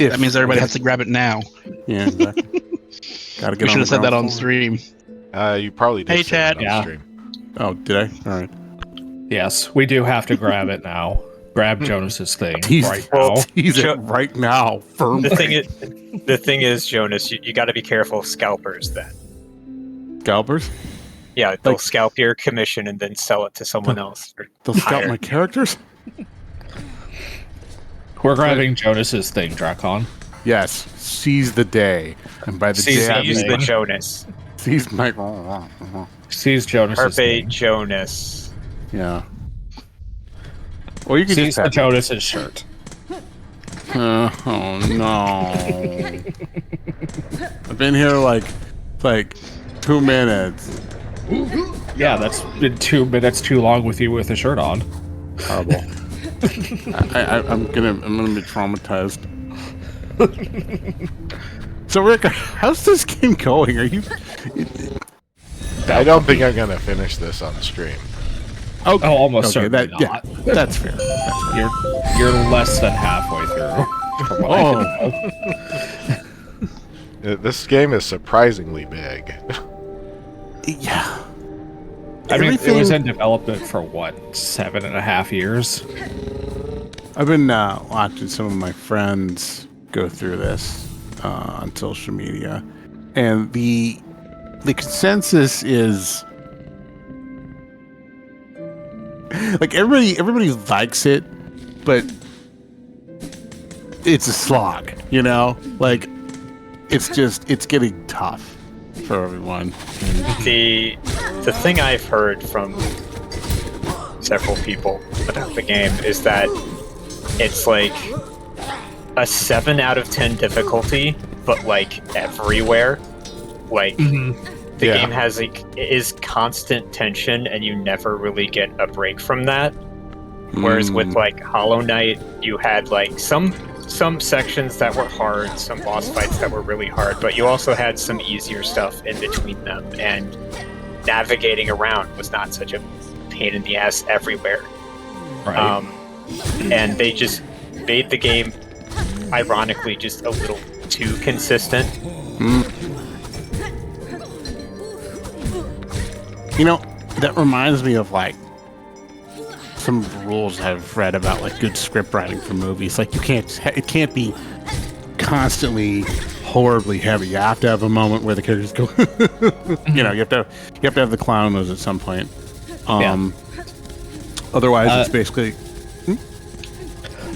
That means everybody has to grab it now. Yeah, exactly. Gotta get We should have said that on stream. You probably did Hey, say that Chad. on stream. Oh, did I? All right. Yes, we do have to grab it now. Grab Jonas's thing right Well, now. He's it right now. Firmly. The thing is, Jonas, you got to be careful of scalpers then. Scalpers? Yeah, they'll scalp your commission and then sell it to someone else. They'll scalp my characters? We're grabbing Jonas's thing, Drakon. Yes. Seize the day. And by the day I Seize mean... the Jonas. Seize my... Seize Jonas's thing. Carpe Jonas. Yeah. Or you can Seize just the Jonas's shirt. Oh no. I've been here like 2 minutes. Yeah, that's been 2 minutes too long with you with the shirt on. Horrible. I'm gonna be traumatized. So Rick, how's this game going? Are you? I don't think I'm gonna finish this on stream. Oh, almost okay, certainly that, not. yeah, that's fair. You're less than halfway through. From what I can know. This game is surprisingly big. Yeah. I mean, it was in development for what, 7.5 years? I've been watching some of my friends go through this on social media, and the consensus is like everybody likes it, but it's a slog, you know? Like it's getting tough for everyone. The thing I've heard from several people about the game is that it's like a 7 out of 10 difficulty, but like everywhere. Like the game has is constant tension, and you never really get a break from that. Whereas with like Hollow Knight, you had like some sections that were hard, some boss fights that were really hard, but you also had some easier stuff in between them, and navigating around was not such a pain in the ass everywhere. Right. And they just made the game, ironically, just a little too consistent. You know, that reminds me of like some rules I've read about like good script writing for movies. Like it can't be constantly horribly heavy. You have to have a moment where the characters go you know, you have to have the clown nose at some point. Otherwise it's basically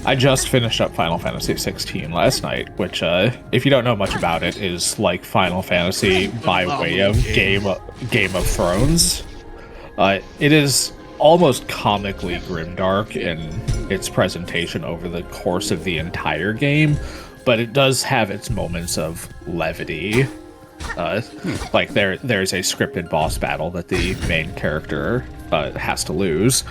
I just finished up Final Fantasy 16 last night, which, if you don't know much about it, is like Final Fantasy by way of Game of Thrones. It is almost comically grimdark in its presentation over the course of the entire game, but it does have its moments of levity. Like there's a scripted boss battle that the main character has to lose.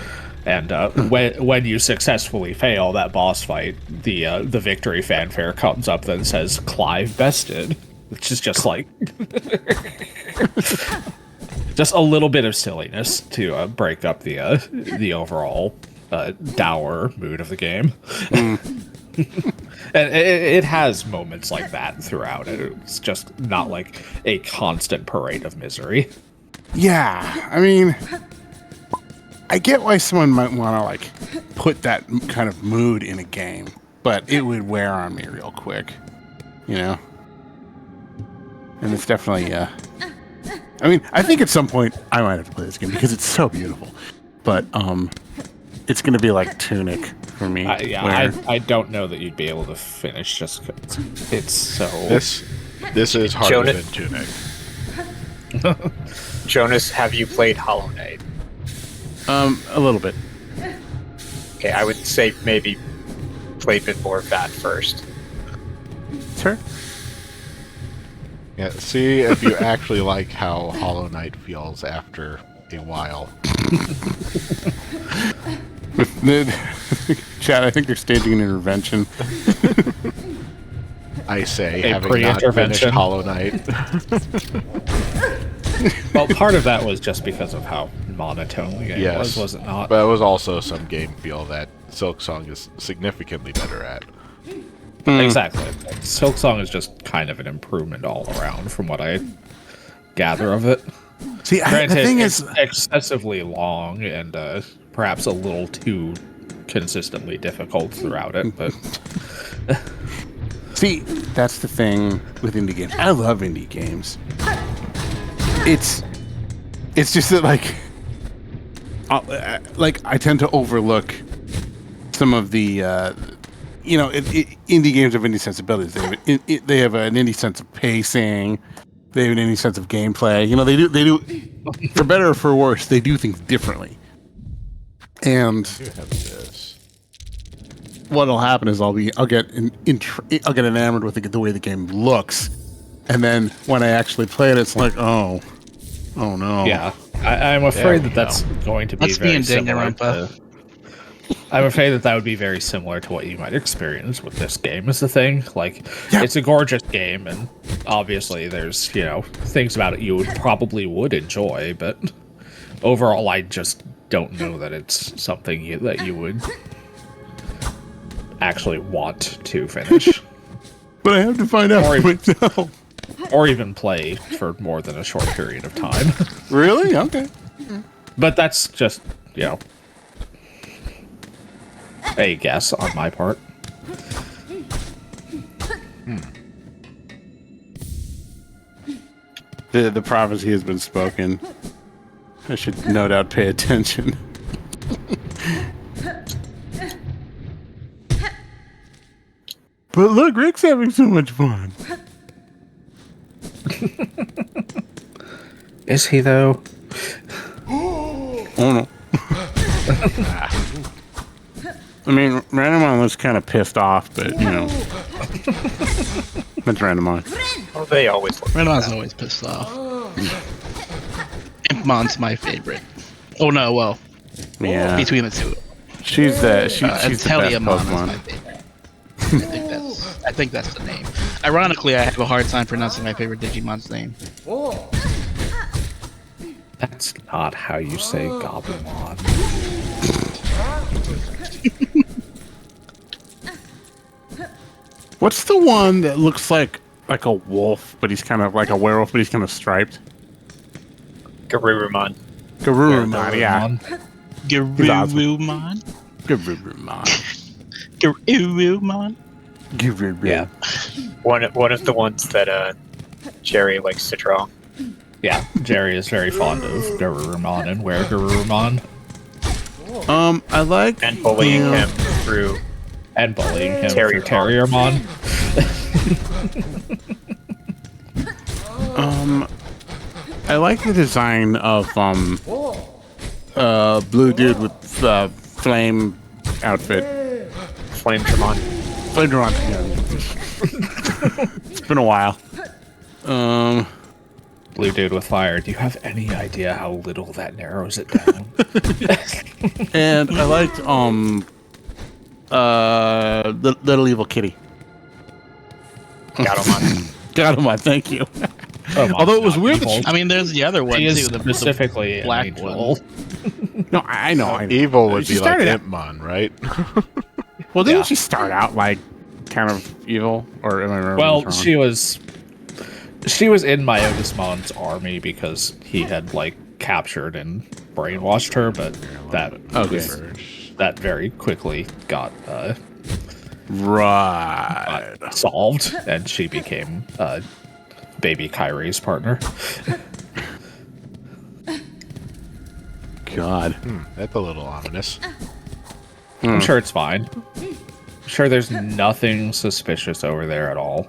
And when you successfully fail that boss fight, the victory fanfare comes up and says "Clive bested," which is just like just a little bit of silliness to break up the overall dour mood of the game. And it has moments like that throughout it. It's just not like a constant parade of misery. yeah. I mean, I get why someone might want to like put that kind of mood in a game, but it would wear on me real quick, you know. And it's definitely, I mean, I think at some point I might have to play this game because it's so beautiful, but it's going to be like Tunic for me. I don't know that you'd be able to finish just because it's so. This is harder than Tunic. Jonas, have you played Hollow Knight? A little bit. Okay, I would say maybe play a bit more of that first. Sure. Yeah, see if you actually like how Hollow Knight feels after a while. Chad, I think they're staging an intervention. I say, A having not finished pre-intervention. Hollow Knight. Well, part of that was just because of how monotone the game Yes. was it not? But it was also some game feel that Silksong is significantly better at. Exactly. Silksong is just kind of an improvement all around, from what I gather of it. See, the Granted, thing it's is, excessively long and perhaps a little too consistently difficult throughout it, but see, that's the thing with indie games. I love indie games. It's just that like I tend to overlook some of the indie games have indie sensibilities. They have an indie sense of pacing. They have an indie sense of gameplay. You know, they do for better or for worse. They do things differently. And You have this. what'll happen is I'll get enamored with the way the game looks, and then when I actually play it, it's like, oh no. yeah, I'm afraid that's going to be Let's be very indignant, similar to... I'm afraid that would be very similar to what you might experience with this game is the thing. Like, It's a gorgeous game, and obviously there's, things about it you probably would enjoy, but overall I just don't know that it's something that you would actually want to finish. But I have to find out for myself. Or even play for more than a short period of time. Really? Okay. But that's just, a guess on my part. The prophecy has been spoken. I should no doubt pay attention. But look, Rick's having so much fun. Is he, though? Oh no. I mean, Randomon was kind of pissed off, but that's Randomon. Oh, they always look. Renamon's always pissed off. Impmon's my favorite. Oh no, well, Yeah, between the two. she's the best Inteliamon is my Pokemon. favorite. I think that's the name. Ironically, I have a hard time pronouncing my favorite Digimon's name. That's not how you say Goblimon. What's the one that looks like a wolf, but he's kind of like a werewolf, but he's kind of striped? Garurumon. Garurumon, yeah. Garurumon? Garurumon. Garurumon? Garurumon. Yeah. One of the ones that Jerry likes to draw. Yeah, Jerry is very fond of Garurumon and Were-Garurumon. I like And bullying him through. And bullying him for Terriermon. Terriermon. I like the design of blue dude with flame outfit. Flamedramon. Flame yeah. It's been a while. Blue dude with fire. Do you have any idea how little that narrows it down? And I liked the Little Evil Kitty. Gatomon. Gatomon, thank you. Oh, Although it was weird that evil. she, I mean, there's the other one She is too. The specifically black an one. angel. no, I know. Evil would She be like started out- Impmon, right? Well, didn't Yeah. she start out like kind of evil, or am I remembering Well, this wrong? she was in Myotismon's army because he had captured and brainwashed her, but that very quickly got Right. solved, and she became baby Kyrie's partner. God. That's a little ominous. I'm sure it's fine. I'm sure there's nothing suspicious over there at all.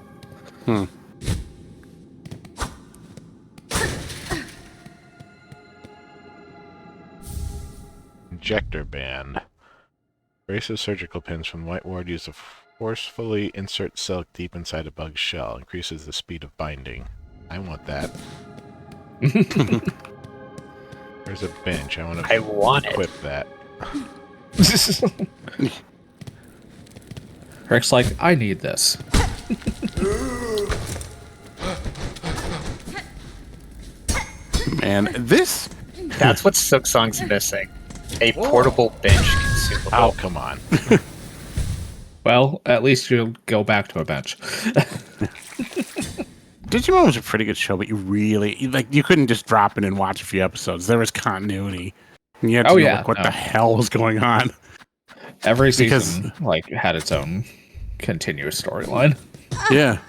Injector band. Abrasive surgical pins from White Ward use to forcefully insert silk deep inside a bug's shell. Increases the speed of binding. I want that. There's a bench. I want it. equip that. Rick's like, I need this. Man, this. That's what Silksong's missing. A portable bench consumable. Oh, come on. Well, at least you'll go back to a bench. Digimon was a pretty good show, but you couldn't just drop in and watch a few episodes. There was continuity. And you had to know what the hell was going on. Every season had its own continuous storyline. Yeah.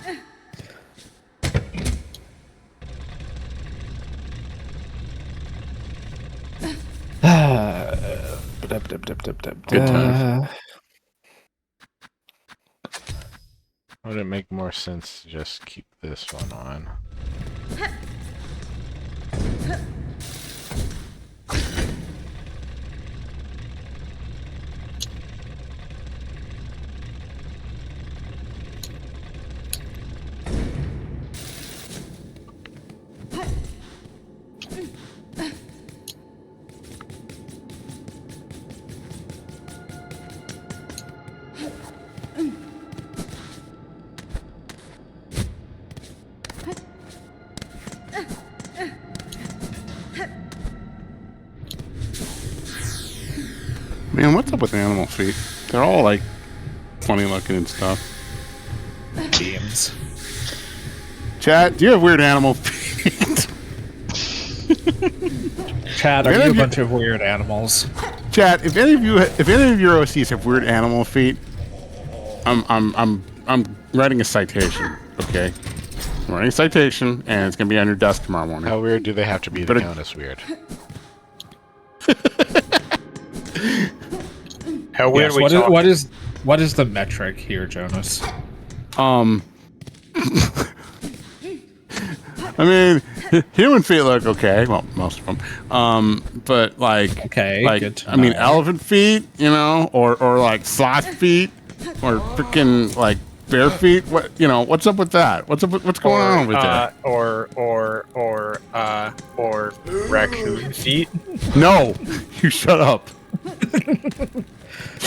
Good times. Would it make more sense to just keep this one on? Man, what's up with animal feet? They're all like funny looking and stuff. Beams. Chat, do you have weird animal feet? Chat, are you a bunch of weird animals? Chat, if any of your OCs have weird animal feet, I'm writing a citation. Okay, I'm writing a citation, and it's gonna be on your desk tomorrow morning. How weird do they have to be to count as weird? How weird what is the metric here, Jonas? I mean, human feet look okay. Well, most of them. But good to I mean, know. elephant feet, or like sloth feet, or freaking like bear feet. What's up with that? What's going on with that? Or raccoon feet. No, you shut up.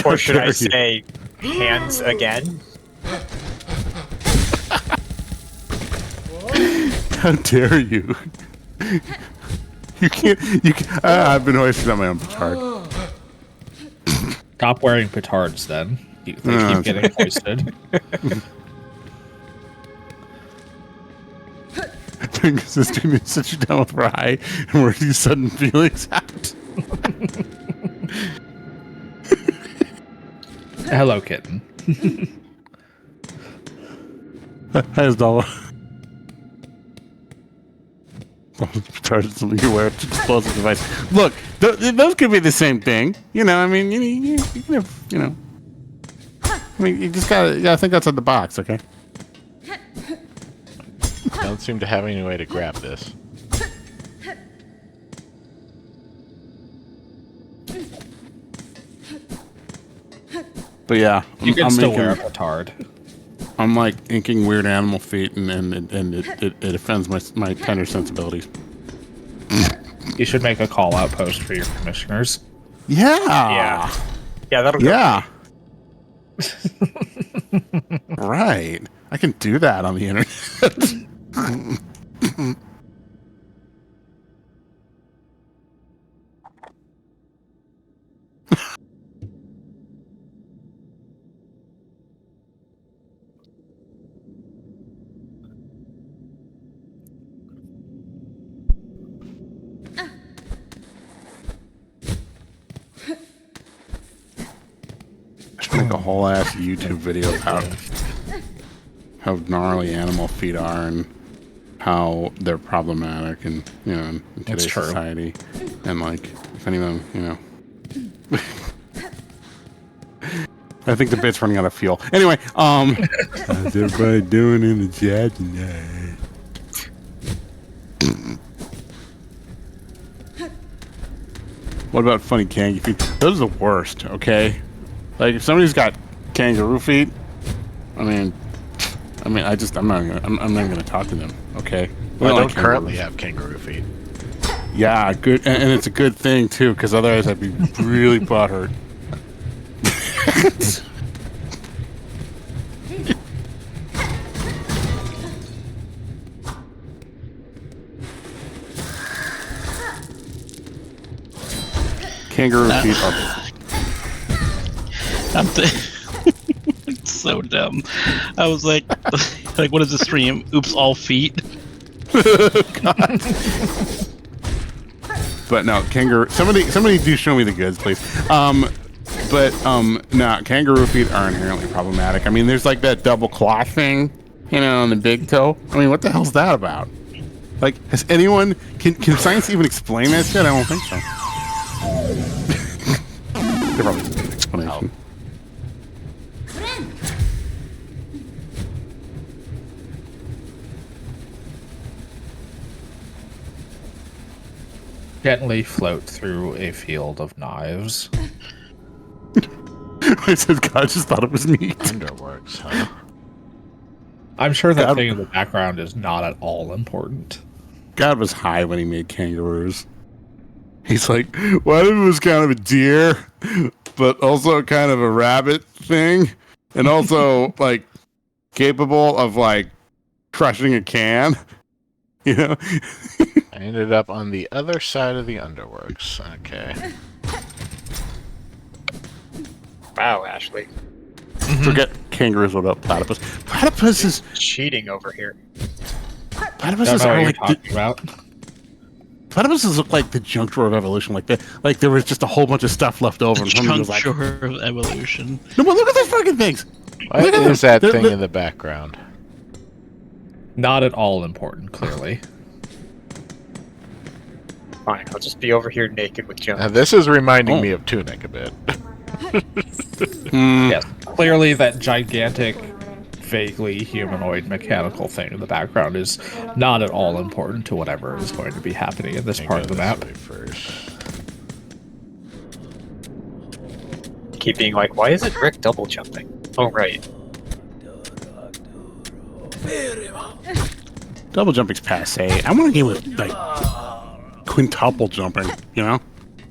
Or should I say hands again? How dare you? You can't. I've been hoisted on my own petard. Stop wearing petards, then. They keep getting hoisted. Because this stream is such a down with Rye, and where these sudden feelings out. Hello, kitten. Hi, Isdala. Petard is something you wear. It's an explosive device. Look, those could be the same thing. I mean, you can have, I mean, you just gotta think outside the box, okay? I don't seem to have any way to grab this. But yeah, You can still wear a petard. I'm like inking weird animal feet, and it offends my tender sensibilities. You should make a call-out post for your commissioners. Yeah, that'll go. Yeah. Right. I can do that on the internet. I should make a whole ass YouTube video about how gnarly animal feet are and how they're problematic and in today's society. And like, if anyone, I think the bit's running out of fuel. Anyway, how's everybody doing in the chat tonight? What about funny kangaroo feet? Those are the worst, okay? Like, if somebody's got kangaroo feet, I'm not gonna talk to them, okay? I don't currently have kangaroo feet. Yeah, good, and it's a good thing too, because otherwise I'd be really butthurt. Kangaroo feet are. so dumb. I was like, like, what is the stream? Oops, all feet. But no, kangaroo. Somebody do show me the goods, please. No, kangaroo feet are inherently problematic. I mean, there's like that double claw thing, on the big toe. I mean, what the hell's that about? Like, has anyone can science even explain that shit? I don't think so. There probably isn't an explanation. Gently float through a field of knives. I said, God just thought it was meat. Underworks, huh? I'm sure that God. thing in the background is not at all important. God was high when he made kangaroos. He's like, what if it was kind of a deer, but also kind of a rabbit thing, and also like capable of like crushing a can? I ended up on the other side of the Underworks. Okay. Wow, Ashley. Forget kangaroos. What about platypus? Platypus is Cheating over here. platypuses Don't know are what you're like talking about. platypuses look like the junk drawer of evolution. Like there was just a whole bunch of stuff left over. And somebody was like, Juncture of evolution. no, but look at those fucking things. What Look at is them. that thing in the background? Not at all important, clearly. Fine, I'll just be over here naked with Now, Jones. this is reminding me of Tunic a bit. Yes, clearly that gigantic, vaguely humanoid mechanical thing in the background is not at all important to whatever is going to be happening in this part of the map. First. Keep being like, why isn't Rick double jumping? Oh, right. Double jumping's passe. I want a game with like quintuple jumping. Well,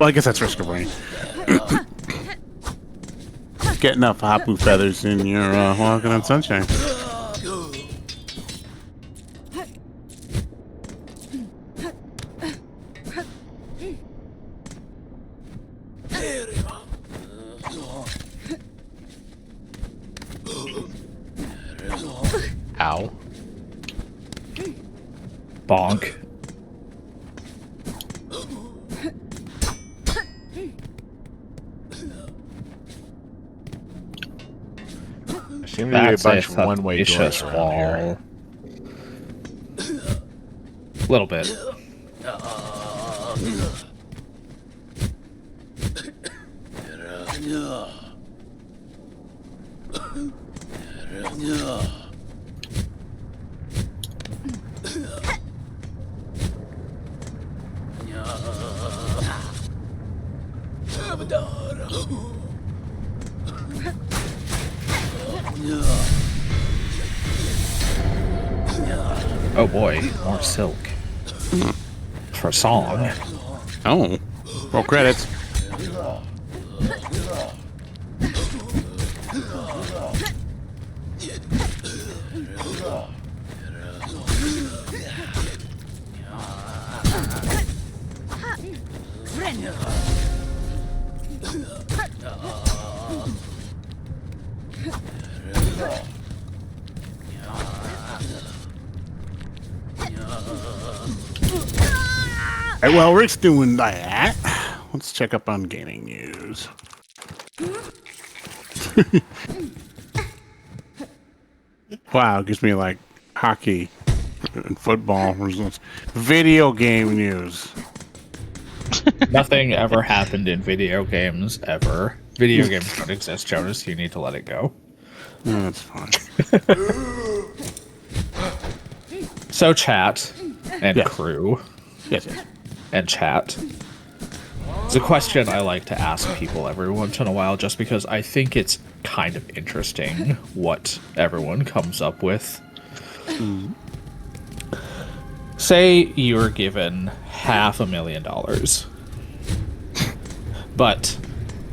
I guess that's Risk of Rain. Get enough Hapu feathers in your walking on sunshine. Ow. Bonk. There seem to be a That's bunch of one-way doors vicious around here. Little bit. Oh boy, more silk. For a song. Oh, roll credits. Alright, well, Rick's doing that. Let's check up on gaming news. Wow, it gives me like hockey and football results. Video game news. Nothing ever happened in video games, ever. Video games don't exist, Jonas. You need to let it go. Oh, that's fine. So, chat and Yes. crew Yes, yes. and chat. It's a question I like to ask people every once in a while just because I think it's kind of interesting what everyone comes up with. Say you're given $500,000. But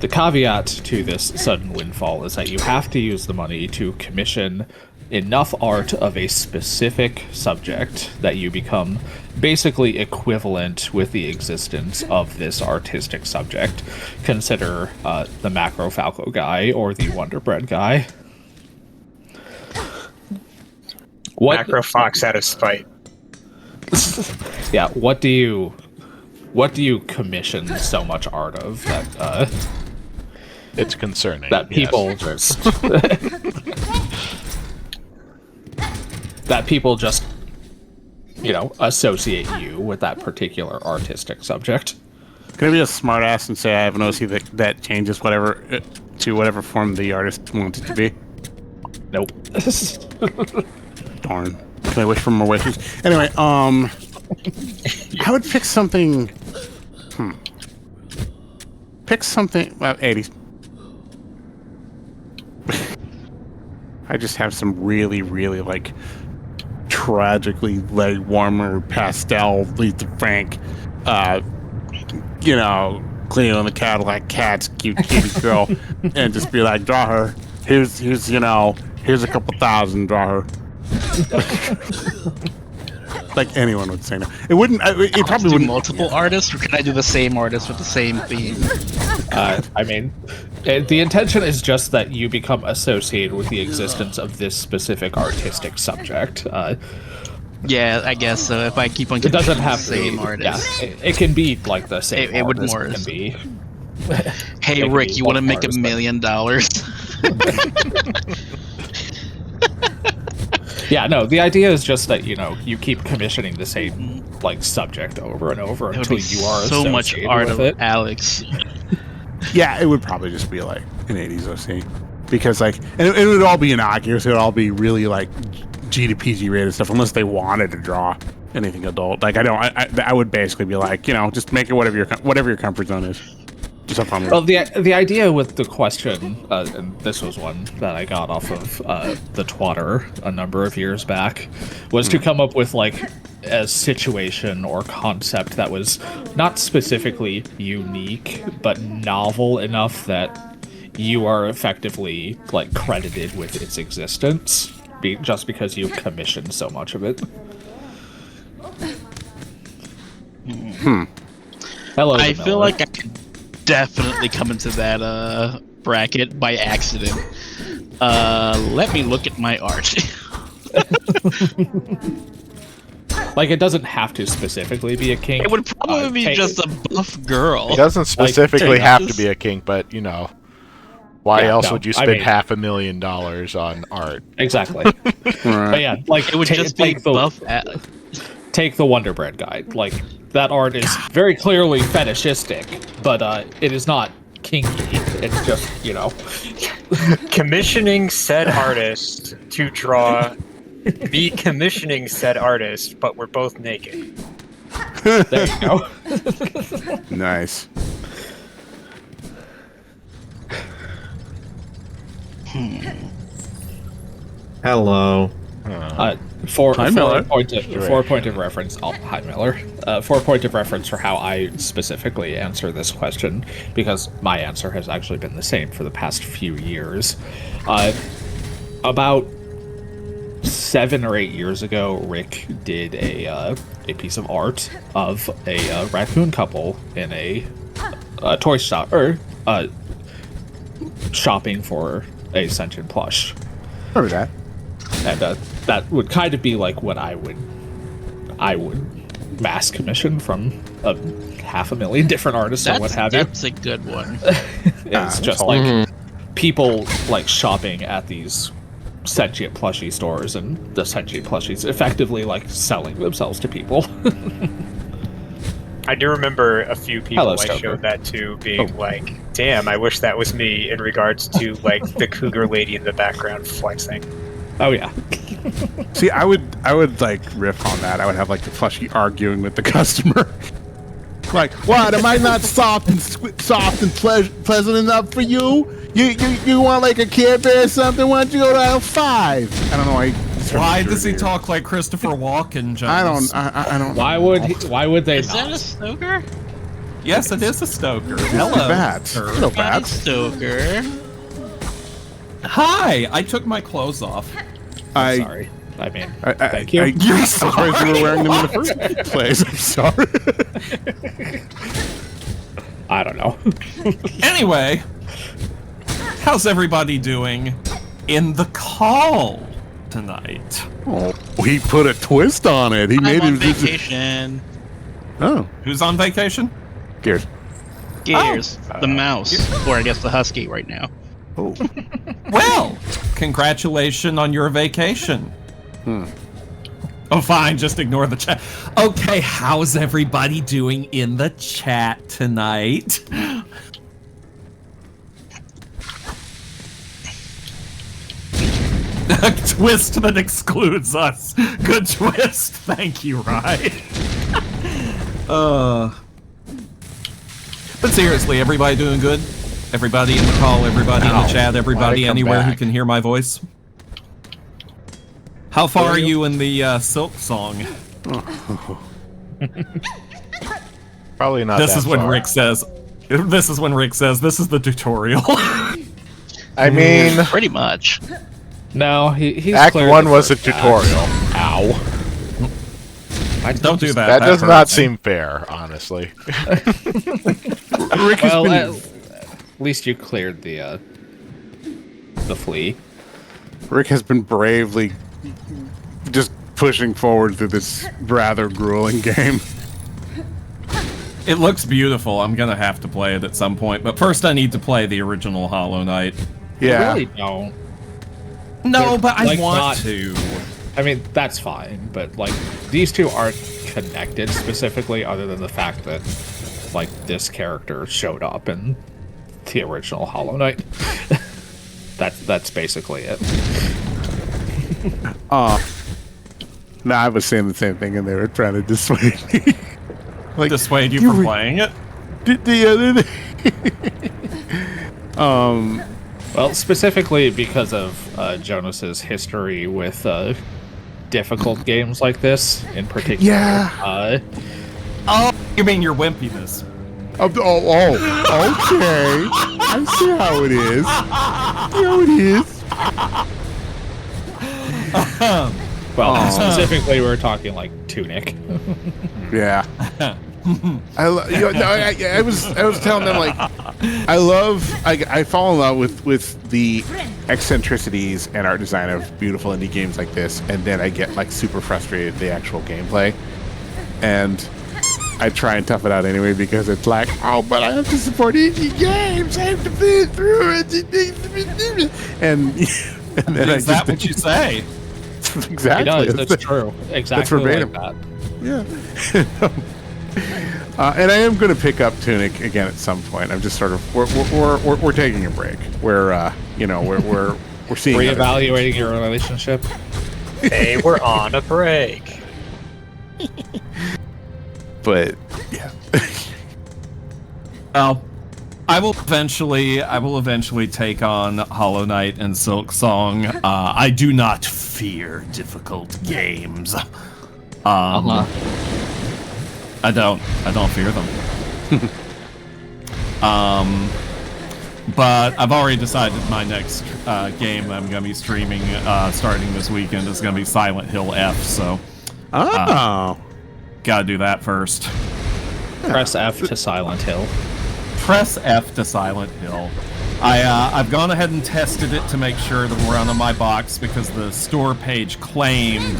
the caveat to this sudden windfall is that you have to use the money to commission enough art of a specific subject that you become basically equivalent with the existence of this artistic subject. Consider the Macro Falco guy or the Wonder Bread guy. Macro Fox out of spite. Yeah, what do you commission so much art of that It's concerning. that yes. people just that people just associate you with that particular artistic subject? Can I be a smartass and say I have an OC that changes whatever to whatever form the artist wants it to be? Nope. Darn. Can I wish for more wishes? Anyway, I would pick something. Pick something. Well, 80s. I just have some really, really like tragically leg warmer pastel Lisa Frank. Cleo and the Cadillac Cat's cute kitty girl, and just be like, draw her. Here's a couple thousand, draw her. Like anyone would say no. It wouldn't. It probably do wouldn't. multiple artists, or can I do the same artist with the same theme? I mean, the intention is just that you become associated with the existence of this specific artistic subject. Yeah, I guess so. If I keep on It doesn't commissioning have the same to. artist. Yeah, it can be like the same. It would artist. more- It can be. Hey It can Rick, be you want to both make $1 artists, million? Yeah, no. The idea is just that you keep commissioning the same like subject over and over It would until be you are so much associated art with of it. Alex. Yeah, it would probably just be like an 80s OC, because like, and it would all be innocuous. It would all be really like G to PG rated stuff, unless they wanted to draw anything adult. Like I would basically be like, just make it whatever your comfort zone is. Just have fun with Well, it. the idea with the question, and this was one that I got off of the Twatter a number of years back, was to come up with like a situation or concept that was not specifically unique, but novel enough that you are effectively like credited with its existence, just because you commissioned so much of it. Hello. I Vanilla. feel like I could definitely come into that bracket by accident. Let me look at my art. Like, it doesn't have to specifically be a kink. It would probably be just a buff girl. It doesn't specifically take have to this- be a kink, but why Yeah, else no, would you I spend mean- $500,000 on art? Exactly. But Right. yeah, like It would just be take the buff. take the Wonder Bread guide. Like, that art is very clearly fetishistic, but it is not kinky. It's just Commissioning said artist to draw me commissioning said artist, but we're both naked. there you go. Nice. Hello. For Hi, a Miller. point of reference, hi Miller. For a point of reference for how I specifically answer this question, because my answer has actually been the same for the past few years. About 7 or 8 years ago, Rick did a piece of art of a raccoon couple in a toy shop, or shopping for a sentient plush. Remember that. And that would kind of be like what I would mass commission from 500,000 different artists or what have you. That's a good one. It's just like people like shopping at these sentient plushie stores, and the sentient plushies effectively like selling themselves to people. I do remember a few people Hello, I Stoker. showed that to being like, damn, I wish that was me, in regards to like the cougar lady in the background flexing. Oh yeah. See, I would like riff on that. I would have like the plushie arguing with the customer. Like, what? Am I not soft and pleasant enough for you? You want like a Care Bear or something? Why don't you go to aisle 5? I don't know why. Why does he talk like Christopher Walken, Jones? I don't. Why would they Is that a not? Stoker? Yes, it is a Stoker. Hello, Bats. sir. Hello, Hi, Bats. Stoker. Hi, I took my clothes off. Sorry. I mean, thank you. I'm surprised you were wearing them in the first place. I'm sorry. I don't know. Anyway, how's everybody doing in the call tonight. Oh, he put a twist on it. He made I'm on it. vacation. Oh, Who's on vacation? Gears. Gears, the mouse, or I guess the husky right now. Oh, Well, congratulations on your vacation. Oh, fine, just ignore the chat. Okay, how's everybody doing in the chat tonight? A twist that excludes us. Good twist. Thank you, Ryan. But seriously, everybody doing good? Everybody in the call, everybody in the chat, everybody come anywhere who back? can hear my voice? How far are you in the Silksong? Probably not. This that is when far. Rick says. This is when Rick says, "This is the tutorial." I mean, Pretty much. No, he's Act cleared 1 the was a first act. tutorial. Ow. Don't do that. That does hurt. not seem fair, honestly. Rick has Well, been. at least you cleared the flea. Rick has been bravely just pushing forward through this rather grueling game. It looks beautiful. I'm gonna have to play it at some point, but first I need to play the original Hollow Knight. Yeah. I really don't. No, but I Like, want not- to. I mean, that's fine, but like these two aren't connected specifically, other than the fact that like this character showed up in the original Hollow Knight. That's basically it. No, I was saying the same thing, and they were trying to dissuade me. Like, Dissuade you you from re- playing it? the other day. Well, specifically because of Jonas's history with difficult games like this, in particular. Yeah. Oh, you mean your wimpiness? Okay. I see how it is. Well, specifically, we're talking like Tunic. Yeah. I was telling them, like, I fall in love with the eccentricities and art design of beautiful indie games like this, and then I get like super frustrated at the actual gameplay, and I try and tough it out anyway because it's like, oh, but I have to support indie games. I have to play it through it, and then Is that what you say? exactly. He does. That's true. Exactly verbatim. like that. Yeah. And I am going to pick up Tunic again at some point. I'm just sort of we're taking a break. We're seeing other Reevaluating your relationship. Hey, we're on a break. things. But yeah. Well, I will eventually take on Hollow Knight and Silksong. I do not fear difficult games. I don't fear them. But I've already decided my next game I'm gonna be streaming starting this weekend is gonna be Silent Hill F. So gotta do that first. Press F to Silent Hill. Press F to Silent Hill. I've gone ahead and tested it to make sure that we're on my box because the store page claimed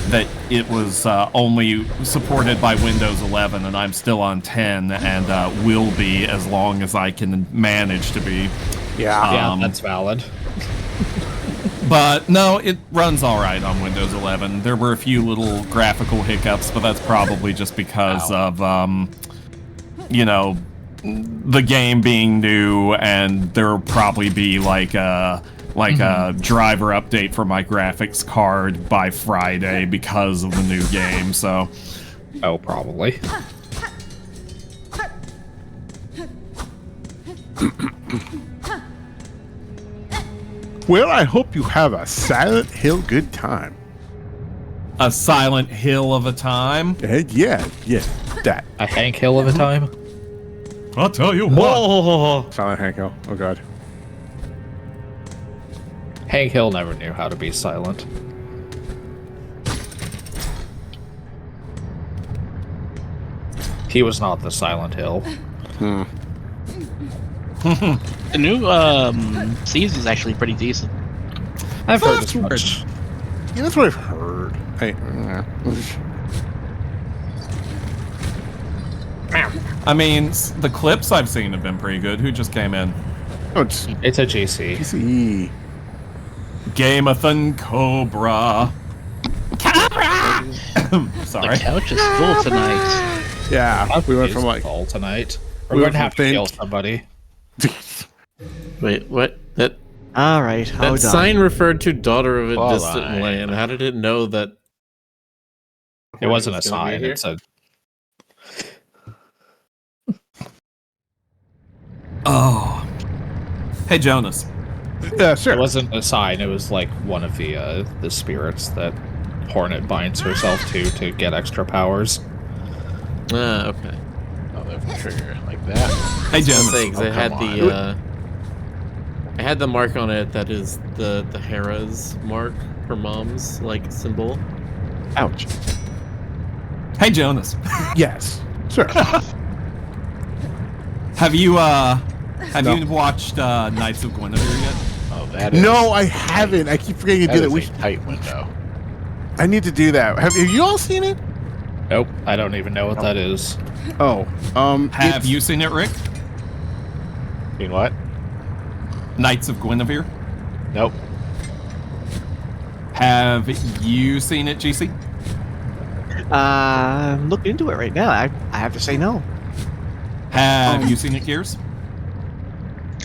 that it was only supported by Windows 11, and I'm still on 10 and will be as long as I can manage to be. Yeah, that's valid. But no, it runs all right on Windows 11. There were a few little graphical hiccups, but that's probably just because of the game being new, and there'll probably be like a driver update for my graphics card by Friday because of the new game. So, Oh, probably. Well, I hope you have a Silent Hill good time. a Silent Hill of a time. Yeah, that. A Hank Hill of a time. I'll tell you what. Silent Hank Hill. Oh god. Hank Hill never knew how to be silent. He was not the Silent Hill. The new season is actually pretty decent. I've heard as much. Yeah, that's what I've heard. I mean, the clips I've seen have been pretty good. Who just came in? Oh, It's a GC. PC. Gamathan Cobra. Cobra! Sorry. The couch is full tonight. Yeah, we went from like all tonight. We're we going went to have from to kill thin- somebody. Wait, what? That All right, that hold on. sign referred to daughter of a Hold distant on. land. How did it know that? It wasn't a It's gonna be sign. here? It said, Oh. Hey, Jonas. Yeah, sure. it wasn't a sign. It was like one of the spirits that Hornet binds herself to get extra powers. Ah, okay. Oh, there's a trigger like that. Hey, Jonas. Because Oh, I had come the I had the mark on it that is the Hera's mark, her mom's like symbol. Ouch. Hey, Jonas. Yes, sure. Have you watched Knights of Guinevere yet? Oh, that is. No, I haven't. I keep forgetting to That do that. is We a tight window. I need to do that. Have you all seen it? Nope, I don't even know what that is. Oh, Have it's- you seen it, Rick? Seen what? Knights of Guinevere. Nope. Have you seen it, GC? I'm looking into it right now. I have to say no. Have you seen it, Gears?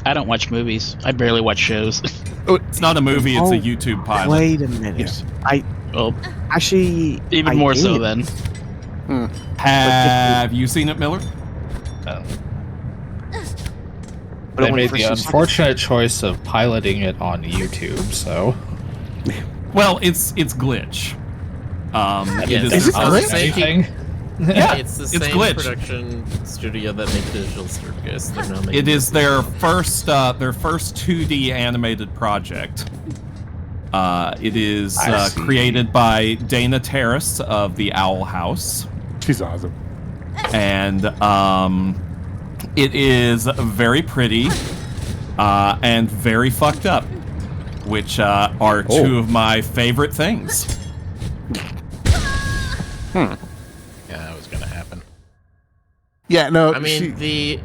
I don't watch movies. I barely watch shows. It's not a movie, it's a Oh, YouTube pilot. Wait a minute. Yes. Well, Actually, even I more so did. then. Have you seen it, Miller? But They only made for the 6 seconds. unfortunate choice of piloting it on YouTube, so Well, it's Glitch. It Yes, is Is their it first- Glitch? anything. Yeah, It's the it's same Glitch. production studio that made Digital Circus. They're now making It is their first 2D animated project. It is I see. created by Dana Terrace of the Owl House, she's awesome. and it is very pretty and very fucked up, which are two of my favorite things. Yeah, that was gonna happen. Yeah, no. I mean, she- the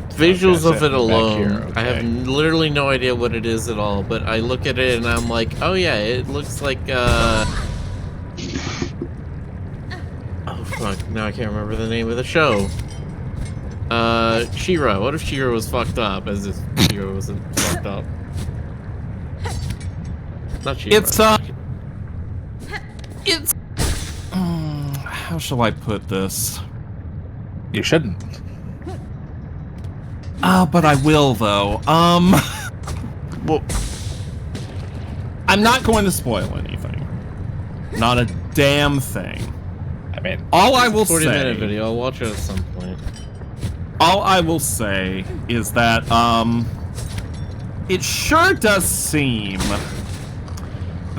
visuals Okay, of so it back alone, here, I have okay. literally no idea what it is at all, but I look at it and I'm like, oh yeah, it looks like, oh fuck, now I can't remember the name of the show. She-Ra. What if She-Ra was fucked up, as if She-Ra wasn't fucked up? Not She-Ra. It's how shall I put this? You shouldn't. But I will though. well, I'm not going to spoil anything. Not a damn thing. I mean, All I will 40-minute say, video. I'll watch it at some point. all I will say is that it sure does seem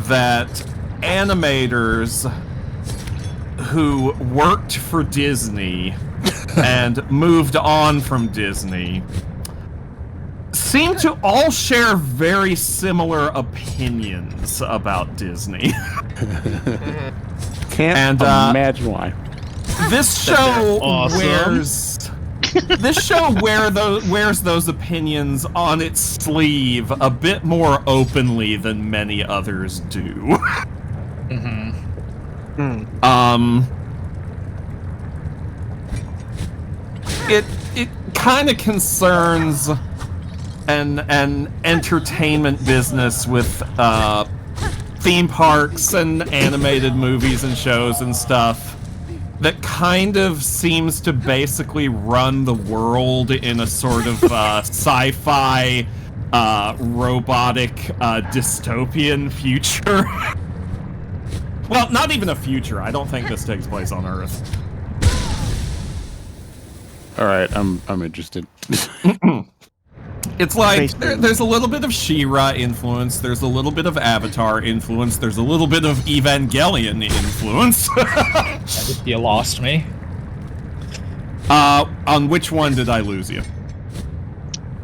that animators who worked for Disney and moved on from Disney seem to all share very similar opinions about Disney. can't And, imagine why. This show Awesome. wears those opinions on its sleeve a bit more openly than many others do. It kind of concerns an entertainment business with theme parks and animated movies and shows and stuff that kind of seems to basically run the world in a sort of sci-fi robotic dystopian future. Well, not even a future. I don't think this takes place on Earth. All right, I'm interested. It's like Basically. there's a little bit of She-Ra influence, there's a little bit of Avatar influence, there's a little bit of Evangelion influence. you lost me. On which one did I lose you?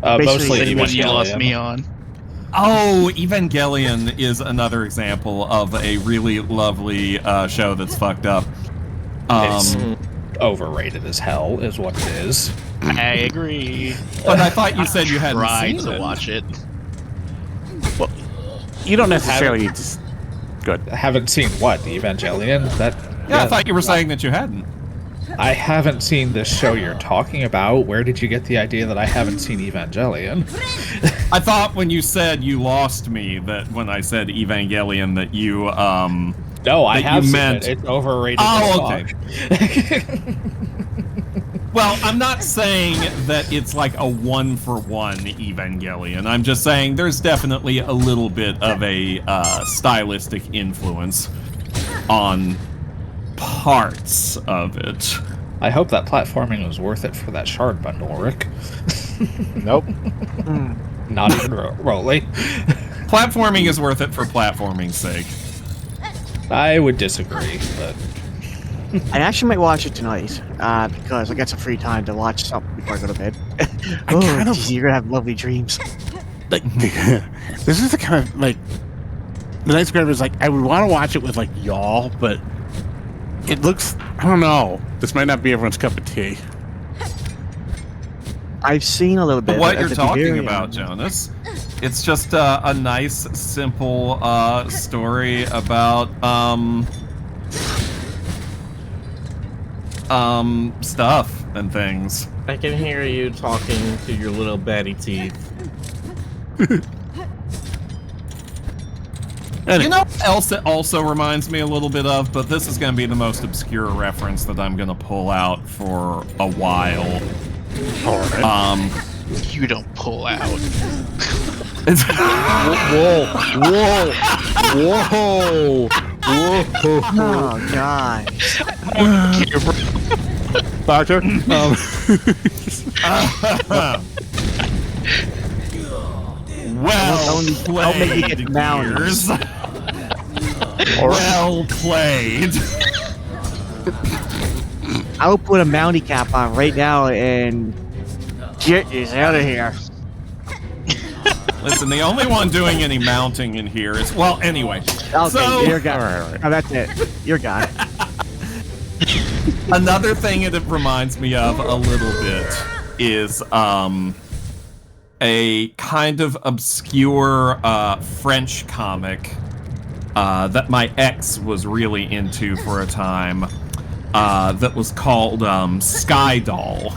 Basically, Mostly The one you lost Evangelion. me on. Oh, Evangelion is another example of a really lovely show that's fucked up. It's overrated as hell, is what it is. I agree. But I thought you said you hadn't Tried seen to it. watch it. You don't necessarily just good. I haven't seen what, Evangelion? Yeah, I thought you were saying that you hadn't. I haven't seen this show you're talking about. Where did you get the idea that I haven't seen Evangelion? I thought when you said you lost me, that when I said Evangelion, that you No, I that have you seen meant- it. It's overrated. Oh, as okay. fuck. Well, I'm not saying that it's like a one-for-one Evangelion. I'm just saying there's definitely a little bit of a stylistic influence on parts of it. I hope that platforming was worth it for that shard bundle, Rick. Nope. Not even Rolly. Platforming is worth it for platforming's sake. I would disagree, but I actually might watch it tonight because I got some free time to watch something before I go to bed. Oh, kind of- geez, you're gonna have lovely dreams. Like, this is the kind of like the Night Scribe is like I would want to watch it with like y'all, but it looks I don't know. This might not be everyone's cup of tea. I've seen a little bit. But what at you're the talking beginning. about, Jonas, it's just a nice, simple story about stuff and things. I can hear you talking to your little batty teeth. You know what else it also reminds me a little bit of, but this is going to be the most obscure reference that I'm going to pull out for a while. You don't pull out. It's Whoa! Oh god. Doctor. well I'll make you get played, mountains. Gears. Well played. I'll put a mountie cap on right now and get you out of here. Listen, the only one doing any mounting in here is well. Anyway, Okay, so you're gone. Oh, that's it. You're gone. another thing it reminds me of a little bit is a kind of obscure French comic that my ex was really into for a time. That was called Sky Doll.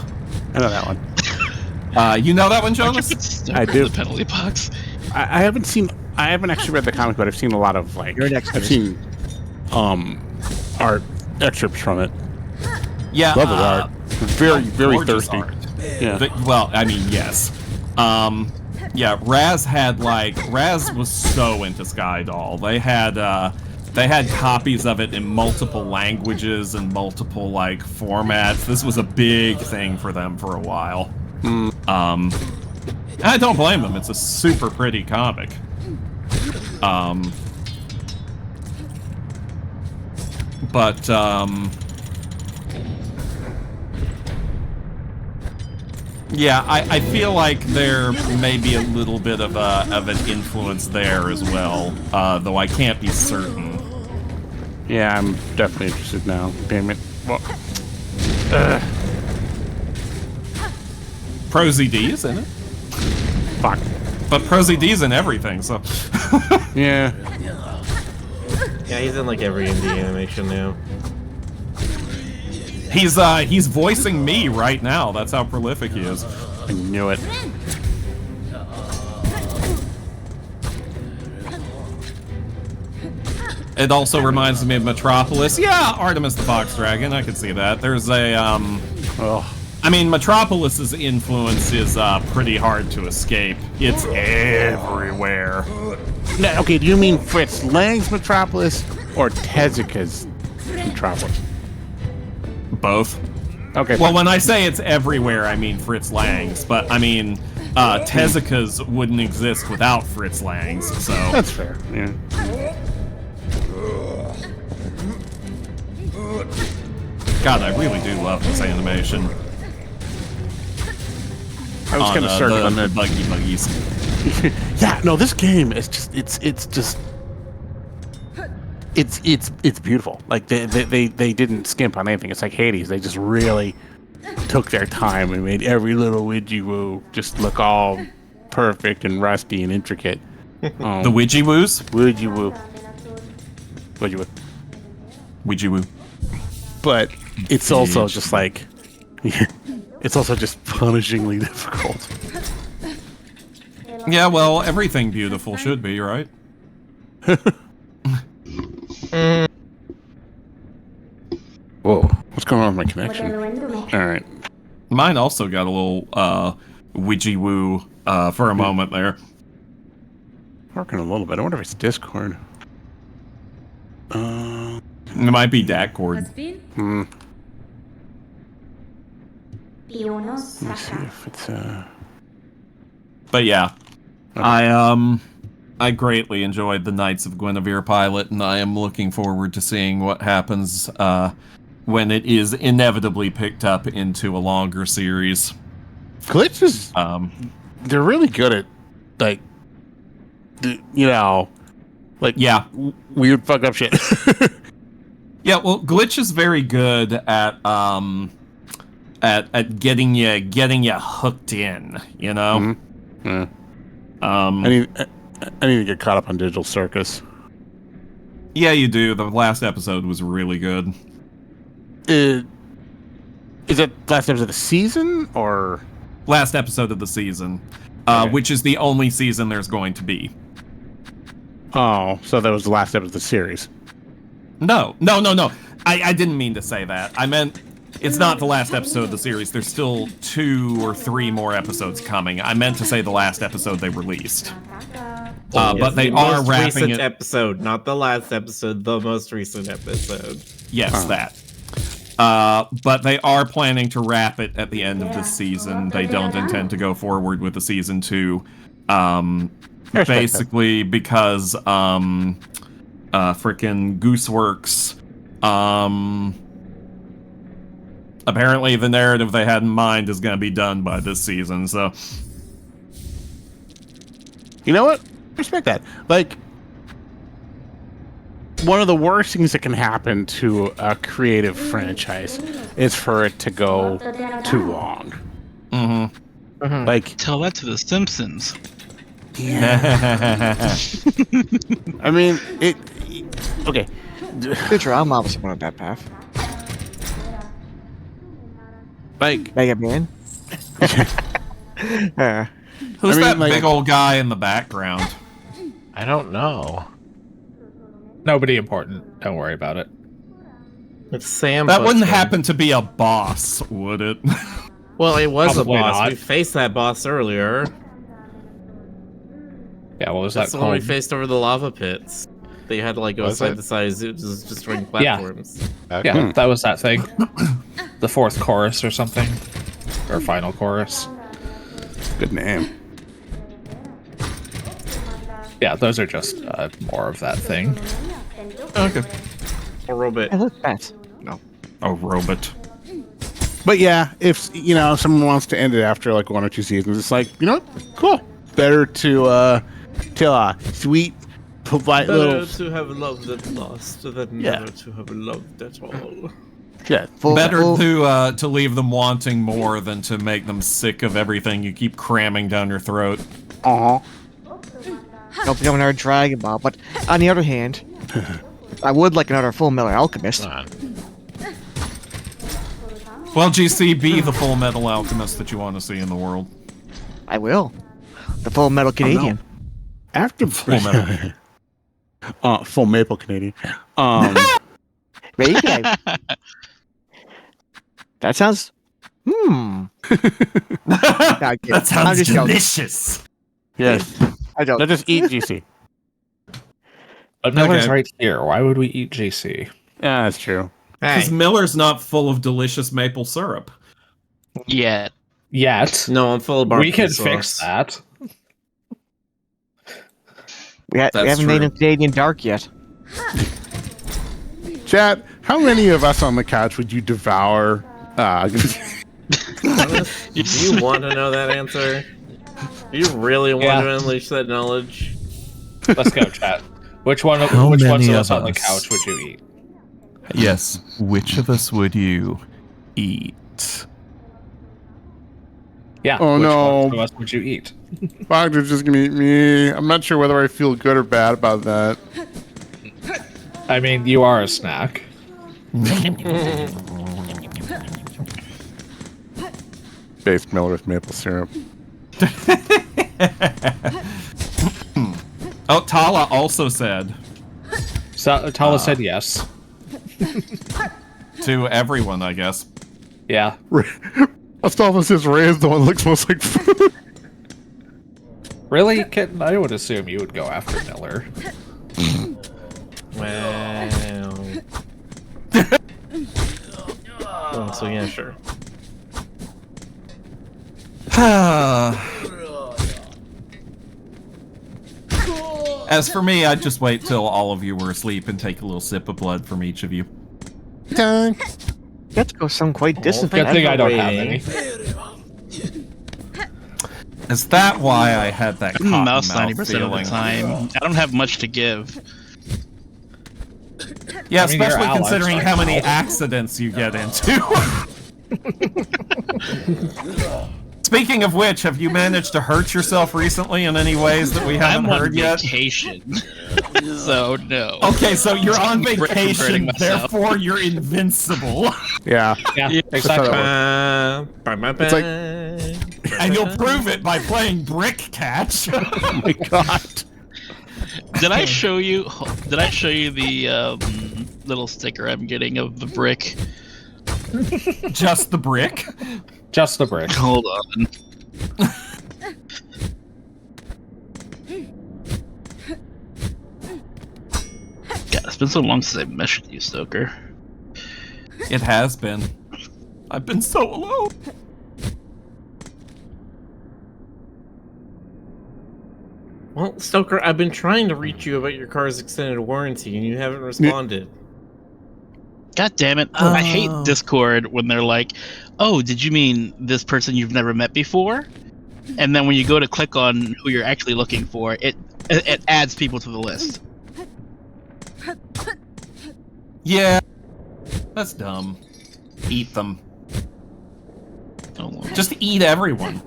I know that one. You know that one, Jonas? I do. The penalty box. I haven't actually read the comic, but I've seen a lot of like You're next, I've Chris. seen art excerpts from it. Yeah. Love the art. Very gorgeous thirsty. art. Yeah. Well, I mean, yes. Yeah, Raz was so into Sky Doll. They had copies of it in multiple languages and multiple like formats. This was a big thing for them for a while. I don't blame them. It's a super pretty comic. But yeah, I feel like there may be a little bit of an influence there as well, though I can't be certain. Yeah, I'm definitely interested now. Damn it. Well, Prosy D's in it, fuck. but Prosy D's in everything, so Yeah. Yeah, he's in like every indie animation now. he's voicing me right now. That's how prolific he is. I knew it. It also reminds me of Metropolis. Yeah, Artemis the Fox Dragon. I can see that. There's a Oh. I mean, Metropolis's influence is pretty hard to escape. It's everywhere. No, okay, do you mean Fritz Lang's Metropolis or Tezuka's Metropolis? Both. Okay. Well, when I say it's everywhere, I mean Fritz Lang's, but I mean Tezuka's wouldn't exist without Fritz Lang's. So that's fair. Yeah. God, I really do love this animation. I was kind of certain the on buggies. Yeah, no, this game is just it's beautiful. Like they didn't skimp on anything. It's like Hades. They just really took their time and made every little widgy woo just look all perfect and rusty and intricate. The widgy woos? Widgy woo. Widgy woo. Widgy woo. But it's also just like it's also just punishingly difficult. Yeah, well, everything beautiful should be, right? Whoa, what's going on with my connection? Alright. Mine also got a little widgy woo for a moment there. Working a little bit. I wonder if it's Discord. It might be Datcord. Let me see if it's But yeah, I greatly enjoyed the Knights of Guinevere pilot, and I am looking forward to seeing what happens when it is inevitably picked up into a longer series. Glitches. They're really good at like, yeah, weird fuck up shit. Yeah, well, Glitch is very good at getting you hooked in, you know. Mm-hmm. Yeah. I need to get caught up on Digital Circus. Yeah, you do. The last episode was really good. Is it last episode of the season or last episode of the season? Okay. Which is the only season there's going to be. Oh, so that was the last episode of the series. No. I didn't mean to say that. I meant it's not the last episode of the series. There's still 2 or 3 more episodes coming. I meant to say the last episode they released. But they are wrapping it. Episode, not the last episode, the most recent episode. Yes, that. But they are planning to wrap it at the end of this season. They don't intend to go forward with the season 2. Basically because frickin' Gooseworks apparently the narrative they had in mind is going to be done by this season, so you know what? Respect that. Like, one of the worst things that can happen to a creative franchise is for it to go too long. Like, Tell that to the Simpsons. yeah. I mean, okay. Future, I'm obviously going on that path. Like, Mega Man. who's that like, big old guy in the background? I don't know. Nobody important. Don't worry about it. It's Sam. That wouldn't Buster. happen to be a boss, would it? Well, it was Probably a boss. not. We faced that boss earlier. Yeah, what was That's that the one we called? faced over the lava pits. They had to like go Was side it? to side. It was destroying Yeah. platforms. Okay. Yeah, that was that thing. The 4th chorus or something. Or final chorus. good name. Yeah, those are just more of that thing. Okay. A robot. I look that. A robot. But yeah, if someone wants to end it after like 1 or 2 seasons, it's like, you know what? Cool. Better to tell a sweet, polite Better little to have loved and lost than Yeah. never to have loved at all. yeah. Better to leave them wanting more than to make them sick of everything you keep cramming down your throat. Don't become another Dragon Ball, but on the other hand, I would like another Full Metal Alchemist. Come on. Well, GC, be the Full Metal Alchemist that you want to see in the world. I will. The Full Metal Canadian. After Full Metal. Full Maple Canadian. Maybe that sounds. That sounds delicious. Yes. I don't. Let us eat GC. But Miller's Okay. right here. Why would we eat GC? Yeah, that's true. Because Hey, Miller's not full of delicious maple syrup. Yet. Yet. no, I'm full of We barbecue can sauce. fix that. We That's haven't made true. him Canadian dark yet. Chad, how many of us on the couch would you devour? Do you want to know that answer? Do you really want Yeah. to unleash that knowledge? Let's go, chat. Which one? How Which ones many of us of on the us? couch would you eat? Yes. Which of us would you eat? Yeah. Oh, which no. ones of us would you eat? Bogda's just gonna eat me. I'm not sure whether I feel good or bad about that. I mean, you are a snack. Based Miller with maple syrup. Oh, Tala also said So Tala said yes. to everyone, I guess. Yeah. Astolfo says Ray is the one that looks most like food. Really, Kitten? I would assume you would go after Miller. Wow. Oh, so yeah, sure. As for me, I'd just wait till all of you were asleep and take a little sip of blood from each of you. You have to go some quite distant. Good thing I don't have waiting. any. Is that why I had that cotton Mouse mouth 90% of the feeling? time. I don't have much to give. Yeah, I mean, you're especially Alex considering right how many now. accidents you get into. Speaking of which, have you managed to hurt yourself recently in any ways that we haven't I'm on heard yet? vacation, so no. Okay, so you're on Recuperating vacation, myself. therefore you're invincible. Yeah. Yeah, Yeah, exactly. It's like- And you'll prove it by playing Brick Catch. Oh my god. Did I show you? Did I show you the little sticker I'm getting of the brick? Just the brick? Just the brick. Hold on. God, it's been so long since I meshed with you, Stoker. It has been. I've been so alone. Well, Stoker, I've been trying to reach you about your car's extended warranty, and you haven't responded. God damn it. I hate Discord when they're like, oh, did you mean this person you've never met before? And then when you go to click on who you're actually looking for, it adds people to the list. Yeah. That's dumb. Eat them. Oh, Just eat everyone.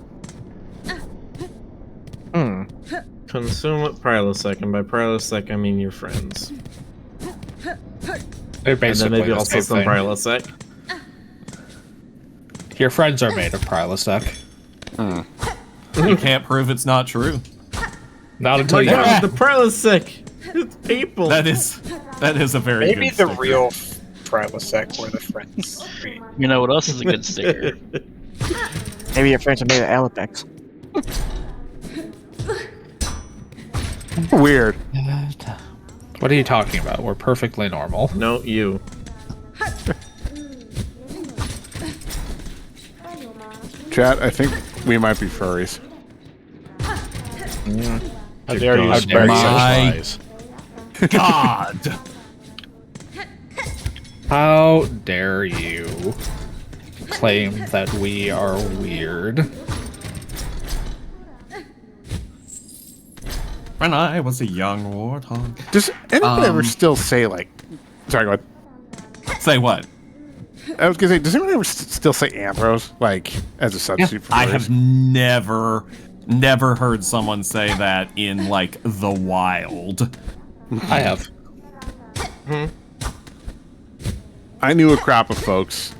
Consume at Prilosec, and by Prilosec I mean your friends. They're And then basically maybe the also same some thing. Prilosec. Your friends are made of Prilosec. You can't prove it's not true. Not until My you God, the Prilosec! It's people! That is a very Maybe good the sticker. real Prilosec were the friends. You know what else is a good sticker? Maybe your friends are made of Alapex. Weird. What are you talking about? We're perfectly normal. No, you. Chat, I think we might be furries. How dare you How spread dare you. such lies? God. How dare you claim that we are weird? When I was a young warthog. Does anyone ever still say, like... Sorry, go ahead. Say what? I was gonna say, does anyone ever still say Ambrose, like, as a substitute for I furries? have never heard someone say that in, like, the wild. I have. I knew a crop of folks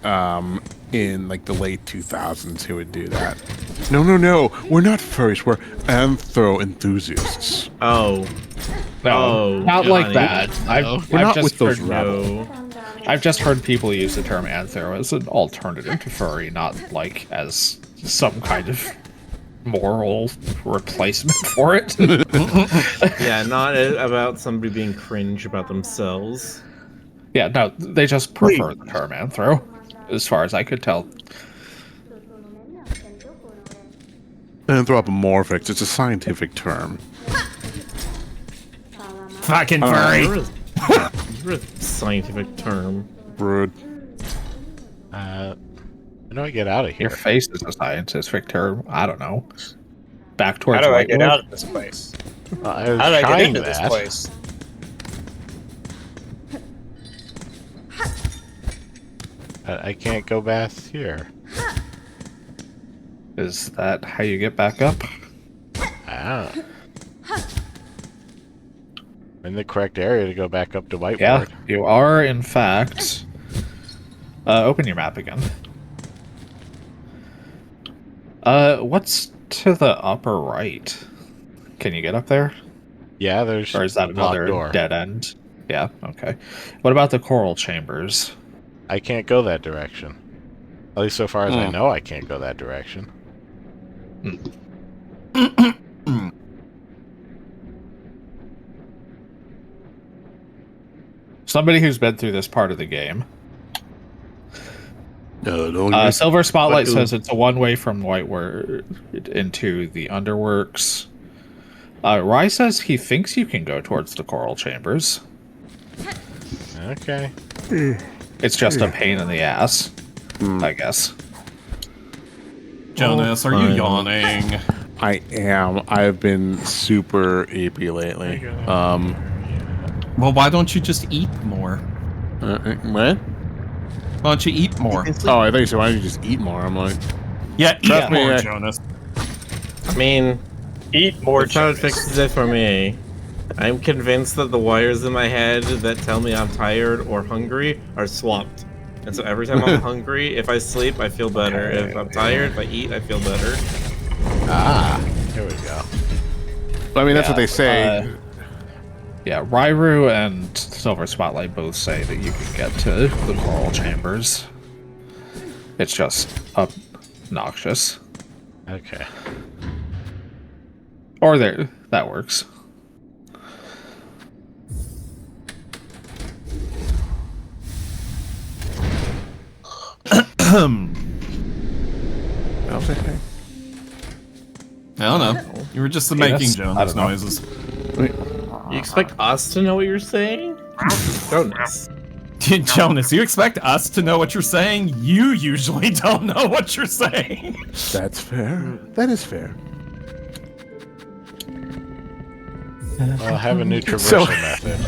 in like the late 2000s who would do that. No, we're not furries. We're anthro enthusiasts. Oh. No, Oh, not Johnny. like that. We're I've not just with those heard, rebels. I've just heard people use the term anthro as an alternative to furry, not like as some kind of moral replacement for it. Yeah, not about somebody being cringe about themselves. Yeah, no, they just prefer the term anthro, as far as I could tell. Anthropomorphics. It's a scientific term. Fucking furry. You're a scientific term. Rude. How do I get out of here? Your face is a scientific term. I don't know. back towards How do I White get Ward. out of this place? I was How do I get trying into this that. place? I can't go back here. Is that how you get back up? Ah. I'm in the correct area to go back up to White Yeah, Ward. you are, in fact. Open your map again. What's to the upper right? Can you get up there? Yeah, there's Or is that a locked another door. dead end? Yeah, okay. What about the coral chambers? I can't go that direction. At least so far as I Hmm. know, I can't go that direction. Somebody who's been through this part of the game. No, don't Silver Spotlight But- says it's a one-way from White Ward into the Underworks. Rye says he thinks you can go towards the coral chambers. Okay. It's just a pain in the ass, I guess. Jonas, are you yawning? I am. I've been super eepy lately. Well, why don't you just eat more? What? Why don't you eat more? Oh, I thought you said, why don't you just eat more? I'm like, Yeah, eat Trust me, more, I- Jonas. I mean, Eat more that's how it Jonas. fixes it for me. I'm convinced that the wires in my head that tell me I'm tired or hungry are swapped. And so every time I'm hungry, if I sleep, I feel better. If I'm tired, if I eat, I feel better. Here we go. I mean, that's what they say. Yeah, Rairu and Silver Spotlight both say that you can get to the coral chambers. It's just obnoxious. Okay. Or there, that works. Okay. I don't know. You were just making I Jonas don't know. noises. You expect us to know what you're saying? Jonas. Jonas, you expect us to know what you're saying? You usually don't know what you're saying. That's fair. That is fair. Well, I have a new traversal method.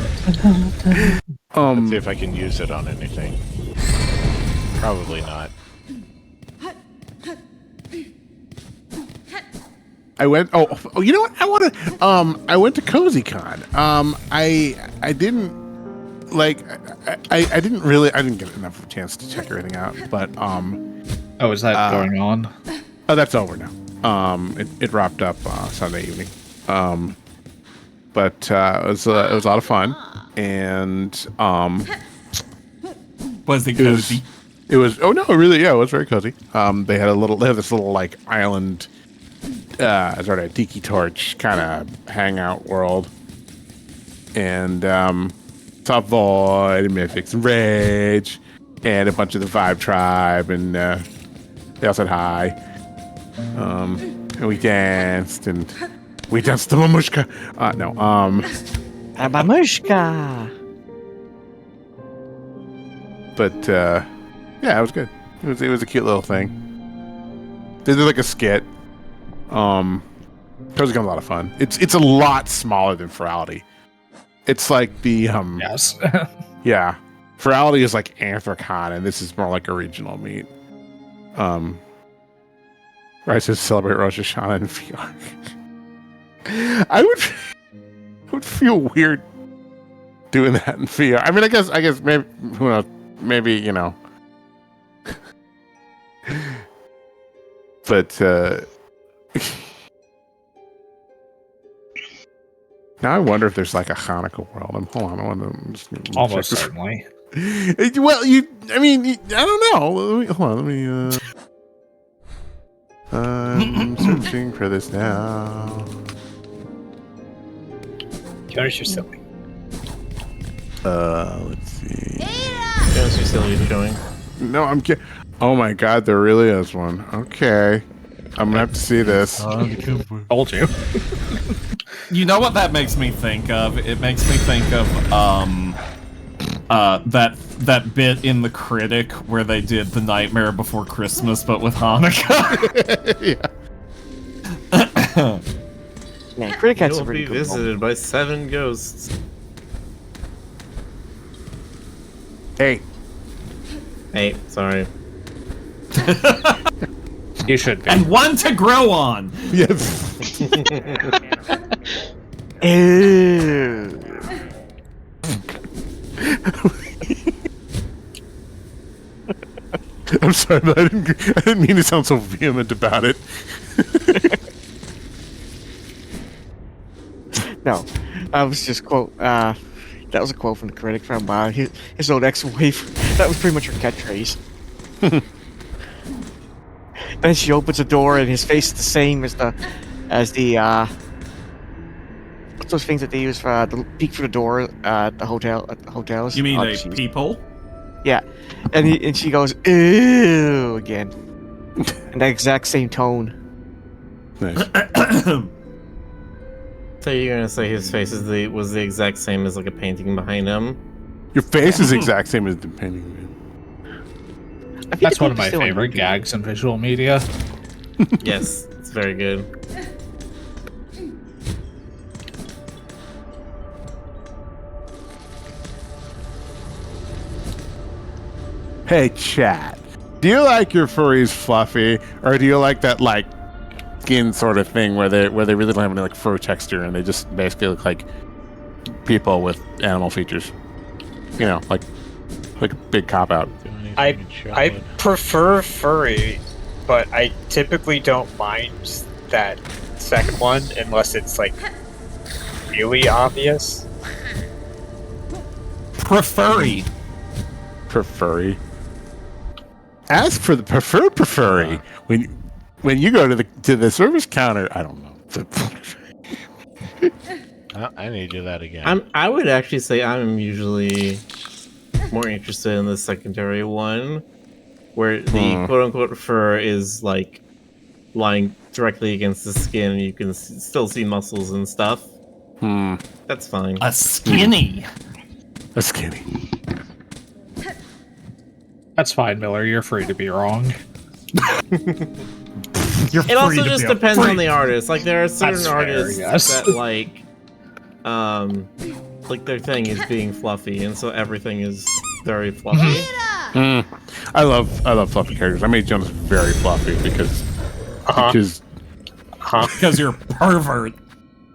Let's see if I can use it on anything. Probably not. I went. Oh, you know what? I want to. I went to CozyCon. I didn't like. I didn't really. I didn't get enough of a chance to check everything out. But Oh, is that going on? oh, that's over now. It wrapped up Sunday evening. But it was a lot of fun, and Was it it was. cozy? It was. Oh no, really? Yeah, it was very cozy. They had this little like island. Sort of tiki torch kind of hangout world, and Top Void and Mythics and Rage, and a bunch of the Vibe Tribe, and they all said hi. And we danced, and we danced to Mamushka. No, Babushka. but yeah, it was good. It was a cute little thing. They did like a skit. CozyCon's a lot of fun. It's a lot smaller than Ferality. It's like the Yes. yeah. Ferality is like Anthrocon, and this is more like a regional meet. Right, so celebrate Rosh Hashanah in VR. I would feel weird doing that in VR. I mean, I guess maybe who knows? Maybe, you know. But now I wonder if there's like a Hanukkah world. Hold on, I want to just Almost check this. certainly. Well, I don't know. Hold on, I'm searching for this now. Jonas, you're silly. Let's see. Jonas, you silly showing. No, I'm kidding. Oh my God, there really is one. Okay, I'm gonna have to see this. Told you. You know what that makes me think of? It makes me think of that bit in The Critic where they did The Nightmare Before Christmas but with Hanukkah. Yeah. Man, Critic had You'll some really be good moments. visited by 7 ghosts. 8. 8, sorry. You should be. And one to grow on. Yes. Ew. I'm sorry, but I didn't mean to sound so vehement about it. No, I was just quote. That was a quote from the critic from his old ex-wife. That was pretty much her catchphrase. Then she opens the door, and his face is the same as the what's those things that they use for the peek through the door at the hotels? You mean Oh, a jeez. people? Yeah, and she goes ew again, in the exact same tone. Nice. So you're gonna say his face was the exact same as like a painting behind him? Your face is the exact same as the painting. I think That's the one of my painting's still in favorite the- gags in visual media. Yes, it's very good. Hey, chat. Do you like your furries fluffy, or do you like that like skin sort of thing where they really don't have any like fur texture and they just basically look like people with animal features? You know, like a big cop out. I prefer furry, but I typically don't mind that second one unless it's like really obvious. Preferry. Preferry. As for the preferry, when you go to the service counter, I don't know. I need to do that again. I would actually say I'm usually more interested in the secondary one, where the quote-unquote fur is like lying directly against the skin, and you can still see muscles and stuff. That's fine. A skinny. A skinny. That's fine, Miller. You're free to be wrong. You're It also free to just be a depends freak. on the artist. Like there are certain That's fair, artists yes. that like their thing is being fluffy, and so everything is very fluffy. I love fluffy characters. I made Jonas very fluffy because Because you're a pervert.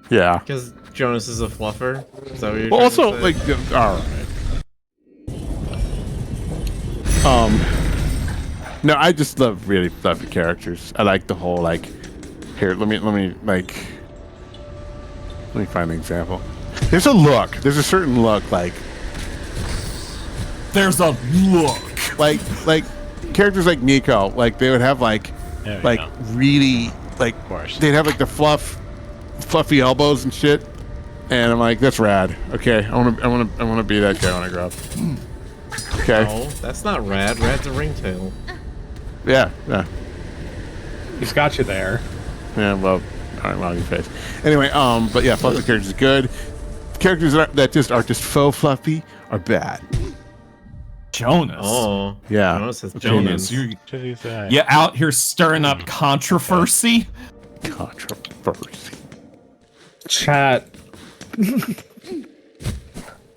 yeah. Because Jonas is a fluffer. Is that what you're Well, trying also to like say? all right. No, I just love really fluffy characters. I like the whole like. Here, let me find an example. There's a look. There's a certain look like There's a look. like characters like Nico. Like they would have like There we like go. really like course. they'd have like the fluffy elbows and shit. And I'm like, that's rad. Okay, I want to be that guy when I grow up. Okay. No, that's not rad. Rad's a ringtail. Yeah. He's got you there. Yeah, well, all right, well, your face. Anyway, but yeah, fluffy characters are good. Characters that just are just faux fluffy are bad. Jonas. Oh, Yeah. Jonas is Jonas, Jonas. you out here stirring up controversy? Controversy. Chat.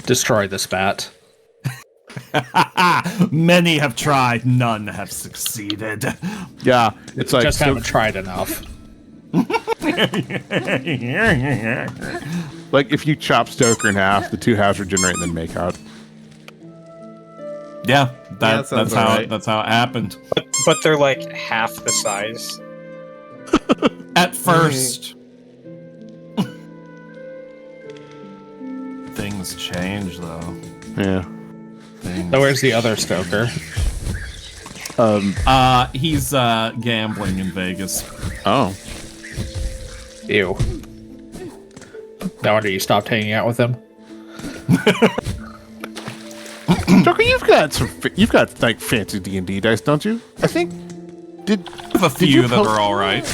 Destroy this bat. Many have tried, none have succeeded. Yeah, it's like Just so- haven't tried enough. like if you chop Stoker in half, the two halves regenerate and then make out. Yeah, that sounds alright. that's how it happened. But they're like half the size. At first. Things change though. Yeah. Things. So where's the other Stoker? He's gambling in Vegas. Oh. Ew. No wonder you stopped hanging out with him. Stoker, you've got like fancy D&D dice, don't you? I think. I have a few that are all right.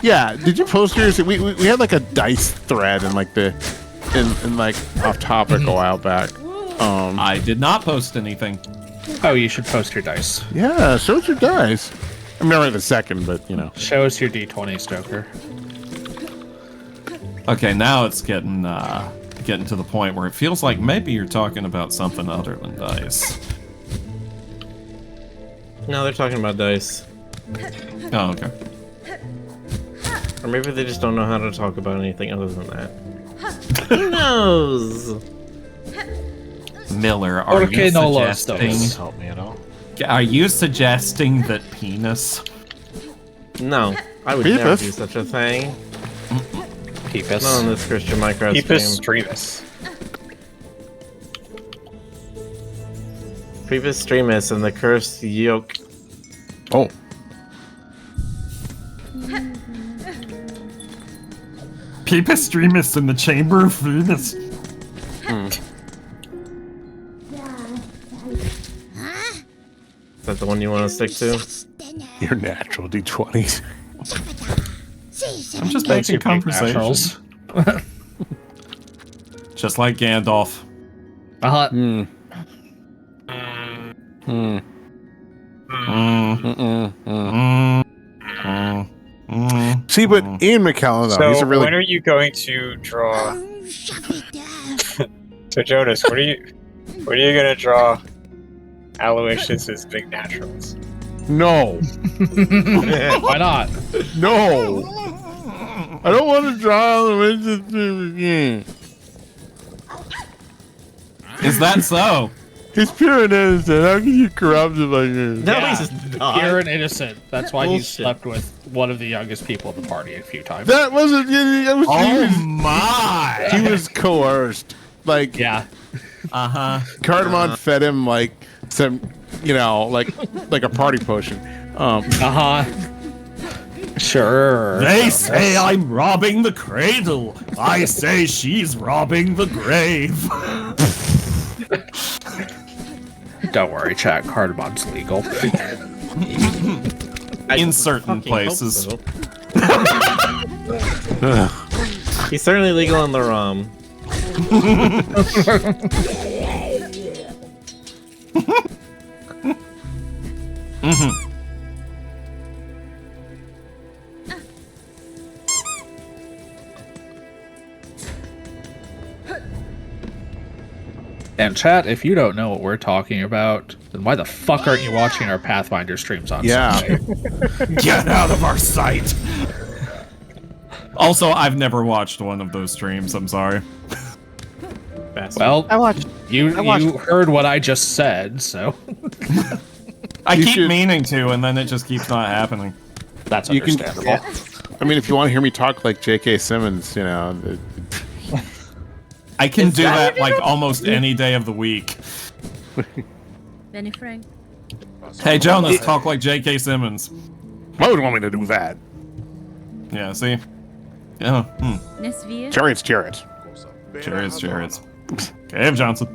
Yeah. Did you post yours? We had like a dice thread in like in like off topic a while back. I did not post anything. Oh, you should post your dice. Yeah, show us your dice. I mean, not right the second, but you know. Show us your D20, Stoker. Okay, now it's getting to the point where it feels like maybe you're talking about something other than dice. No, they're talking about dice. Oh, okay. Or maybe they just don't know how to talk about anything other than that. Who knows? Miller, are Okay, you no los suggesting? dos. Help me at all. Are you suggesting that penis? No, I would never do such a thing. Peepus. Not on this Christian Minecraft Peepus game. Streamus. Previous Streamus and the cursed yoke. Oh. Peepus Streamus in the Chamber of Venus. Is that the one you want to stick to? Your natural D20s. I'm just Thanks, making you big conversations. Just like Gandalf. Uh-huh. See, but Ian McKellen, though, he's So a really... when are you going to draw? So Jonas, when are you gonna draw Aloysius's big naturals? No. Why not? No. I don't want to draw the again. Is that so? He's pure and innocent. How can you corrupt him like this? No, Yeah. he's not. Pure and innocent. That's why he Bullshit. slept with one of the youngest people in the party a few times. That wasn't... That was, Oh my! he was coerced. Like, Yeah. Uh-huh. Cardamom fed him, like, some, like a party potion. Uh-huh. Sure. They say I'm robbing the cradle. I say she's robbing the grave. Don't worry, chat. Cardamom's legal. In certain Fucking hope places. so. He's certainly legal in the ROM. And chat, if you don't know what we're talking about, then why the fuck aren't you watching our Pathfinder streams on Yeah. Sunday? Get out of our sight. Also, I've never watched one of those streams. I'm sorry. Bastard. Well, I watched. you watched- heard what I just said, so I You keep should- meaning to, and then it just keeps not happening. that's You can- understandable. I mean, if you want to hear me talk like J.K. Simmons, I can do that like almost any day of the week. Benny Frank. Hey, Jonas, talk like J.K. Simmons. why would you want me to do that? Yeah, see? Yeah. Nesvia. Chariots. Chariots. Cave Johnson.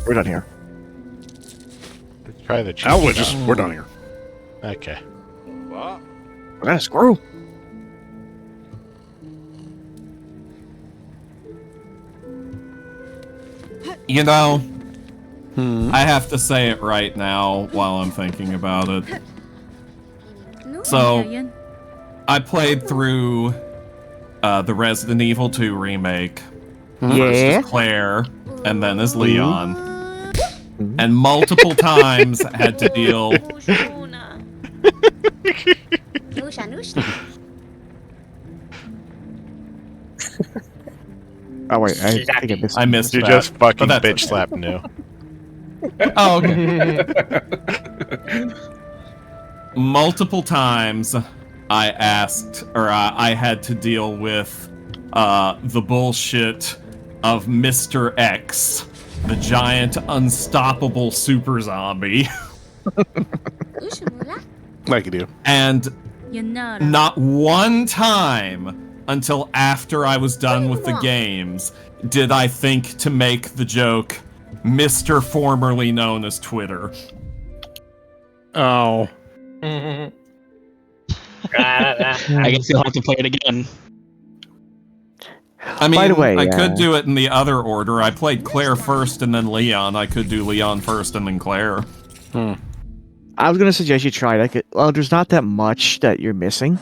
We're done here. Let's try the cheese. We're done here. Okay. We got a squirrel. You know, I have to say it right now while I'm thinking about it. So, I played through the Resident Evil 2 remake. First Yeah. as Claire, and then as Leon. And multiple times had to deal... Oh wait, I think I missed. I missed You that, just fucking but that's bitch okay. slapped new. Oh, okay. Multiple times I asked, or I had to deal with the bullshit of Mr. X, the giant unstoppable super zombie. Like you do. And not one time until after I was done with the games did I think to make the joke, Mr. formerly known as Twitter. Oh. I guess you'll have to play it again. I mean, By the way, I could do it in the other order. I played Claire first and then Leon. I could do Leon first and then Claire. I was gonna suggest you try that. Well, there's not that much that you're missing.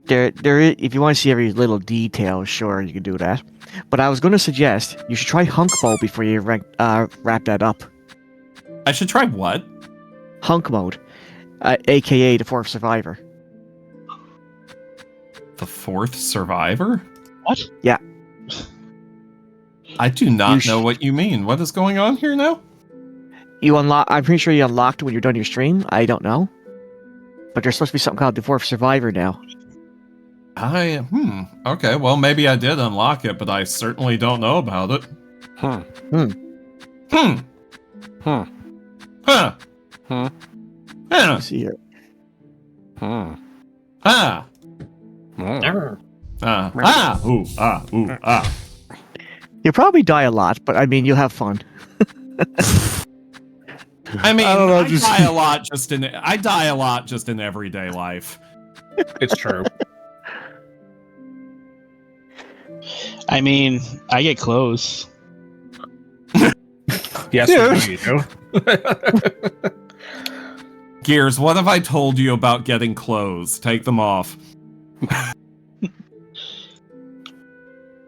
if you want to see every little detail, sure, you can do that. But I was going to suggest you should try hunk mode before you wrap that up. I should try what? Hunk mode, aka the fourth survivor. The fourth survivor? What? Yeah. I do not know what you mean. What is going on here now? I'm pretty sure you unlocked it when you're done your stream. I don't know. But there's supposed to be something called the fourth survivor now. Okay, well, maybe I did unlock it, but I certainly don't know about it. Huh. Huh. Let's see here. You'll probably die a lot, but I mean, you'll have fun. I mean, I don't know, die a lot just in everyday life. It's true. I mean, I get clothes. Yes, we do. Gears, what have I told you about getting clothes? Take them off.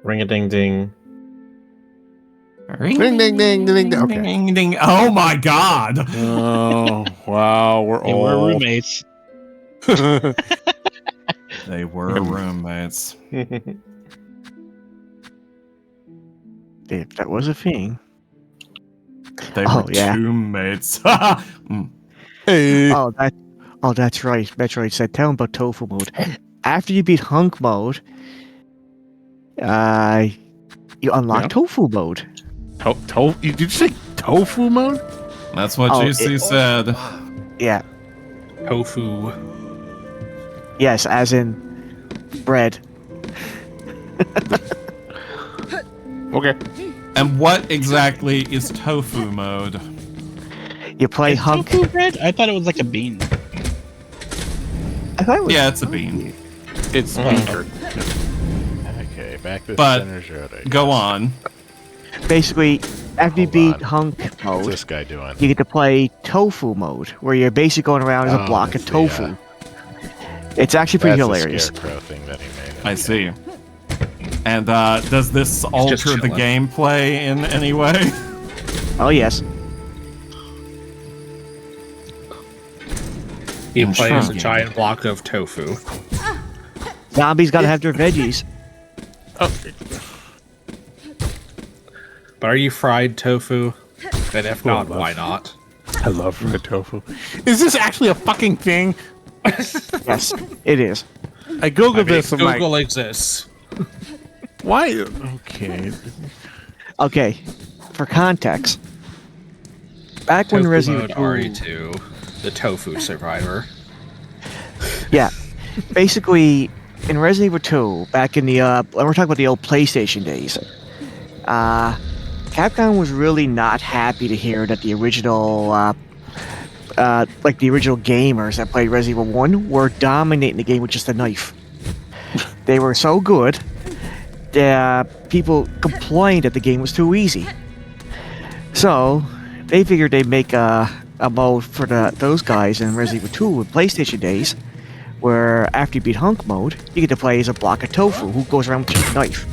Ring-a-ding-ding. Ding, ding, ding, ding, ding. Okay. Ding, ding. Oh my god! Oh, wow. We're They all were roommates. They were roommates. If that was a thing. They were roommates. Hey. Oh, that's right. Metroid said, tell him about tofu mode. After you beat hunk mode, you unlock tofu mode. Did you say tofu mode? That's what JC said. Yeah. Tofu. Yes, as in bread. Okay. And what exactly is tofu mode? You play hunk. Tofu bread? I thought it was like a bean. I thought it was Yeah, it's a bean. It's bean curd. Okay, back to But Center Zodiac. go on. Basically, after you Hold beat on. hunk What's mode, this guy doing? you get to play tofu mode, where you're basically going around as a block of that's the, tofu. It's actually pretty That's hilarious. the scarecrow thing that he made. I see. And does this alter the gameplay in any way? Oh, yes. You play as a Intriguing. giant block of tofu. Zombies gotta have their veggies. But are you fried tofu? And if not, why not? I love fried tofu. Is this actually a fucking thing? Yes, it is. I googled this. I'm Google like, exists. why? Okay. Okay, for context, back when Tofu Resident mode Evil, RE2, the tofu survivor. yeah, basically in Resident Evil 2, back in the we're talking about the old PlayStation days, Capcom was really not happy to hear that the original, like the original gamers that played Resident Evil 1 were dominating the game with just a knife. They were so good that people complained that the game was too easy. So they figured they'd make a mode for those guys in Resident Evil 2 with PlayStation days, where after you beat hunk mode, you get to play as a block of tofu who goes around with just a knife.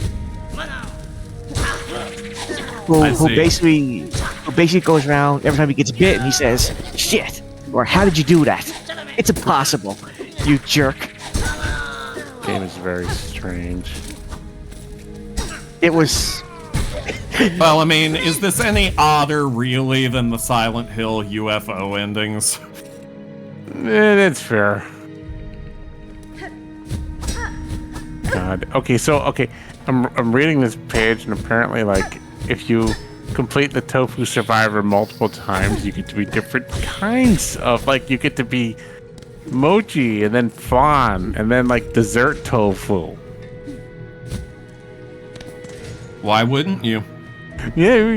Who basically goes around every time he gets bit and he says, "Shit," or "How did you do that? It's impossible, you jerk." Game is very strange. It was. Well, I mean, is this any odder, really, than the Silent Hill UFO endings? That's fair. God. Okay, I'm reading this page, and apparently, like, if you complete the Tofu Survivor multiple times, you get to be different kinds of, like, you get to be mochi, and then flan, and then, like, dessert tofu. Why wouldn't you? Yeah.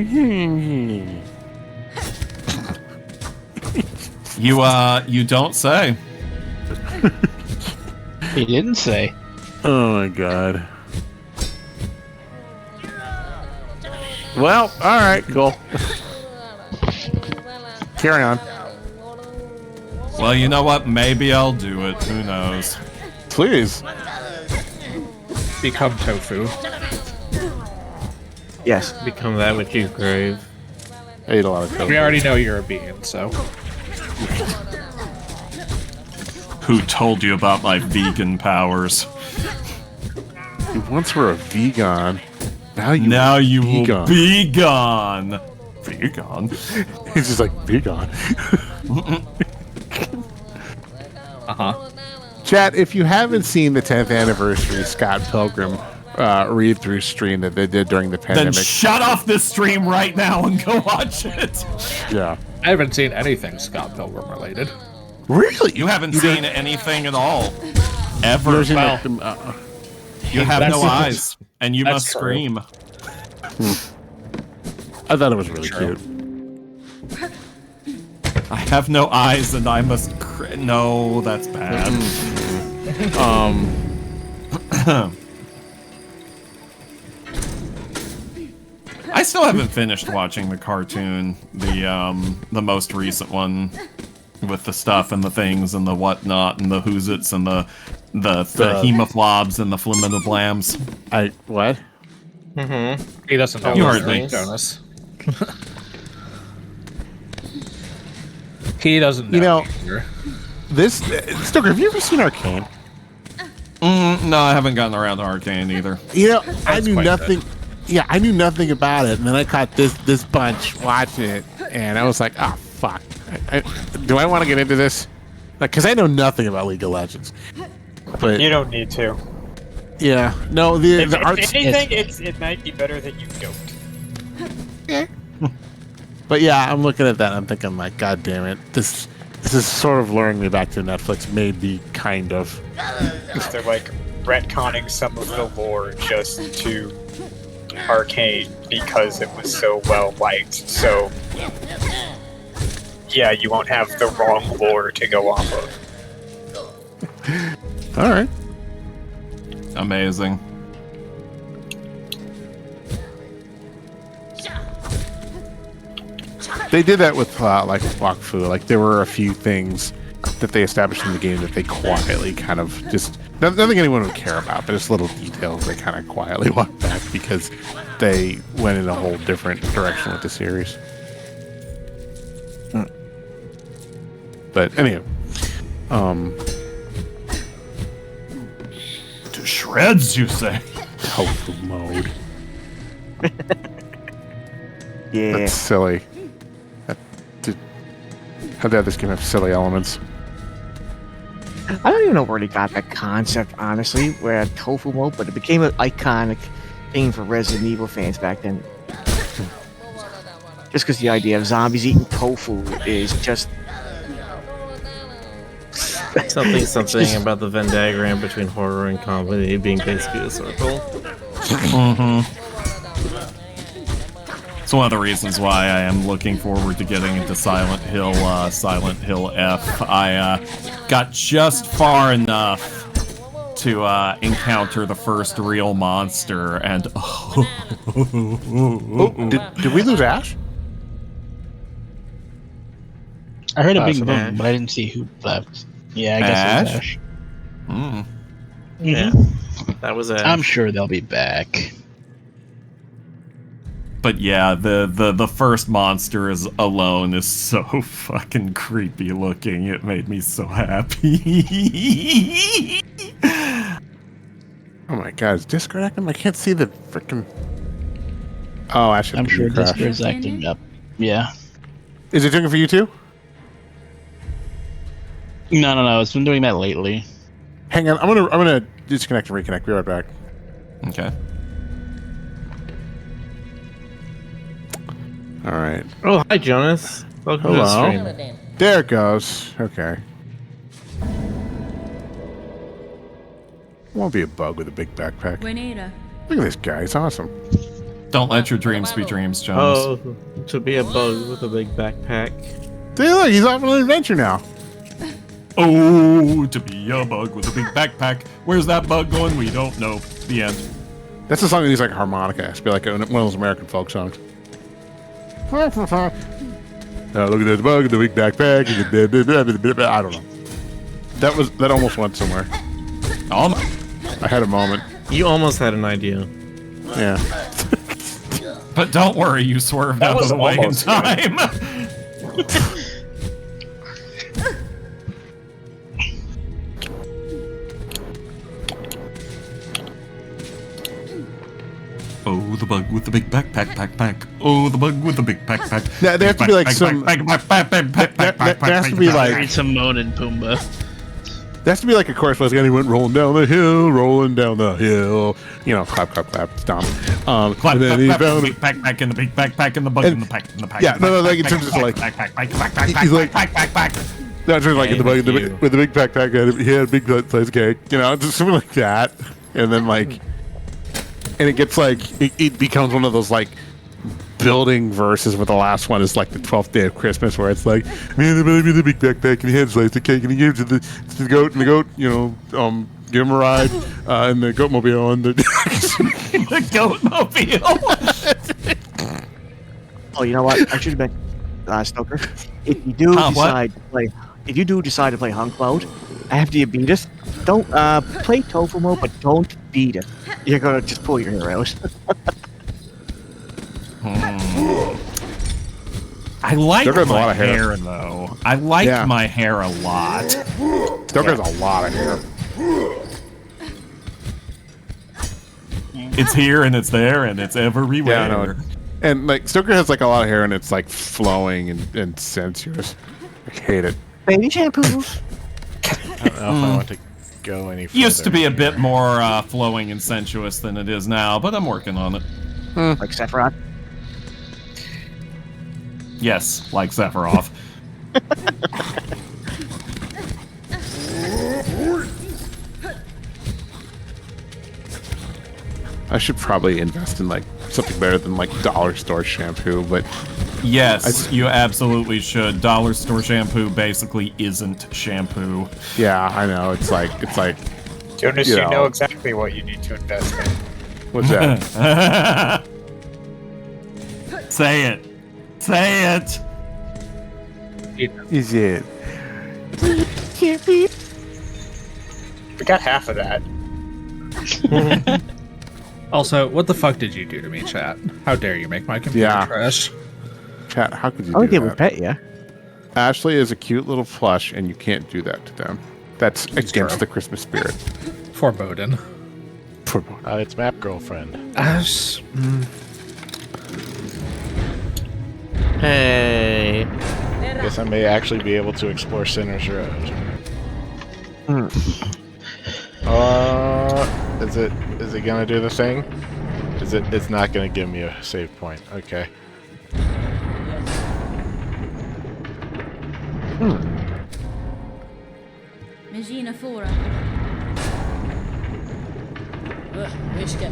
You don't say. He didn't say. Oh my god. Well, alright, cool. Carry on. Well, you know what? Maybe I'll do it. Who knows? Please. Become tofu. Yes. Become that which you crave. I ate a lot of tofu. We already know you're a being, so. Who told you about my vegan powers? You once were a vegan. Now you will be gone. Vegan? He's just like, vegan. Uh-huh. Chat, if you haven't seen the 10th anniversary Scott Pilgrim read-through stream that they did during the pandemic... Then shut off this stream right now and go watch it. Yeah. I haven't seen anything Scott Pilgrim related. Really? You haven't seen anything at all. Ever. Well, You have That's no the- eyes, and you that's must true. scream. I thought it was really True. cute. I have no eyes, and I must no, that's bad. I still haven't finished watching the cartoon, the most recent one, with the stuff and the things and the whatnot and the whoozits and the hemoflobs and the fliminoblams. What? He doesn't know You those heard me. things, Jonas. He doesn't know. You know, either. this... Stoker, have you ever seen Arcane? No, I haven't gotten around to Arcane either. You know, I That's knew quite nothing... Yeah, I knew nothing about it, and then I caught this bunch watching it, and I was like, oh, fuck. Do I want to get into this? Like, because I know nothing about League of Legends. But You don't need to. yeah, no, the If art's... anything, it might be better that you don't. But yeah, I'm looking at that and I'm thinking, like, God damn it, this is sort of luring me back to Netflix, maybe, kind of. They're like retconning some of the lore just to Arcane because it was so well liked. So yeah, you won't have the wrong lore to go off of. All right. Amazing. They did that with like Wakfu. Like there were a few things that they established in the game that they quietly kind of just nothing anyone would care about, but just little details they kind of quietly walked back because they went in a whole different direction with the series. But anyway, To shreds, you say? tofu mode. Yeah. That's silly. How did this game have silly elements? I don't even know where they got that concept, honestly, where tofu mode, but it became an iconic thing for Resident Evil fans back then. Just because the idea of zombies eating tofu is just... Something about the Venn diagram between horror and comedy being basically a circle. It's one of the reasons why I am looking forward to getting into Silent Hill F. I got just far enough to encounter the first real monster, and Did we lose Ash? I heard a big Possibly. boom, but I didn't see who left. Yeah, I guess it was Ash. Yeah, that was it. I'm sure they'll be back. But yeah, the first monster alone is so fucking creepy looking. It made me so happy. Oh my god, is Discord acting? I can't see the freaking. Oh, Ash. I'm sure crash. Discord's acting up. Yeah. Is it doing it for you too? No. It's been doing that lately. Hang on, I'm gonna disconnect and reconnect. Be right back. Okay. All right. Oh, hi, Jonas. Welcome to the Hello. stream. There it goes. Okay. Won't be a bug with a big backpack. Buenera. Look at this guy. He's awesome. Don't let your dreams be dreams, Jones. Oh, to be a bug with a big backpack. See, look, he's off on an adventure now. Oh, to be a bug with a big backpack. Where's that bug going? We don't know. The end. That's a song that he's like a harmonica. It's be like one of those American folk songs. Look at this bug with the big backpack. I don't know. That almost went somewhere. Oh, I had a moment. You almost had an idea. Yeah. But don't worry, you swerved That out of was the way in almost good. time. Oh, the bug with the big backpack. Oh, the bug with the big backpack. There have to be like some. There has to be like. Read some Timon and Pumbaa. There has to be like a chorus where he went rolling down the hill, You know, clap, clap, clap, stomp. Clap, and then he clap, clap, found the big backpack and the big backpack and the bug in the pack in the pack. Yeah, no, like in terms of like. He's like. That's just like in the bug with the big backpack. He had a big size cake. You know, just something like that. And then like. And it gets like. It becomes one of those like. Building verses where the last one is like the 12th day of Christmas, where it's like, man, the big backpack and he had sliced the cake and he gave it to the goat, and the goat, you know, give him a ride, and the goatmobile and the the goatmobile. Oh, you know what? I should have been Stoker. If you do decide to play Hung Cloud after you beat it, don't play Tofu mode, but don't beat it. You're gonna just pull your hair out. I like Stoker has a my lot of hair. though. I like my hair a lot. Stoker has a lot of hair. It's here and it's there and it's everywhere. Yeah, I know. And like Stoker has like a lot of hair and it's like flowing and sensuous. I hate it. Baby shampoo. I don't know if I want to go any further. Used to be a bit more flowing and sensuous than it is now, but I'm working on it. Like Sephiroth. Yes, like Sephiroth. I should probably invest in like something better than like dollar store shampoo, but yes, you absolutely should. Dollar store shampoo basically isn't shampoo. yeah, I know. It's like Jonas, you know exactly what you need to invest in. what's that? Say it. Say it. Is it? We got half of that. Also, what the fuck did you do to me, chat? How dare you make my computer trash? Chat, how could you I do think it that? would pet you. Ashley is a cute little plush, and you can't do that to them. That's against true. the Christmas spirit. Foreboding. It's Map Girlfriend. Hey. Guess I may actually be able to explore Sinner's Road. Is it gonna do the thing? It's not gonna give me a save point. Okay. Magina Fora. Wishka.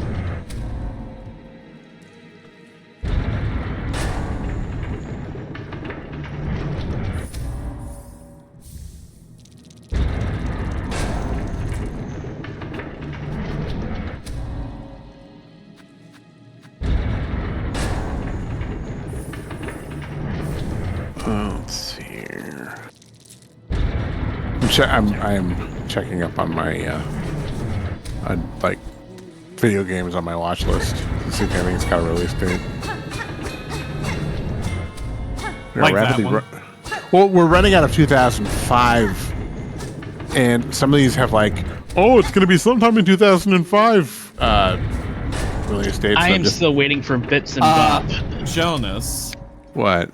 Let's see here. I'm checking up on my like video games on my watch list to see if anything's got a release date. Like that one. Well, we're running out of 2005, and some of these have like, oh, it's going to be sometime in 2005 release dates. I am still waiting for Bits and Bob. Jonas, What?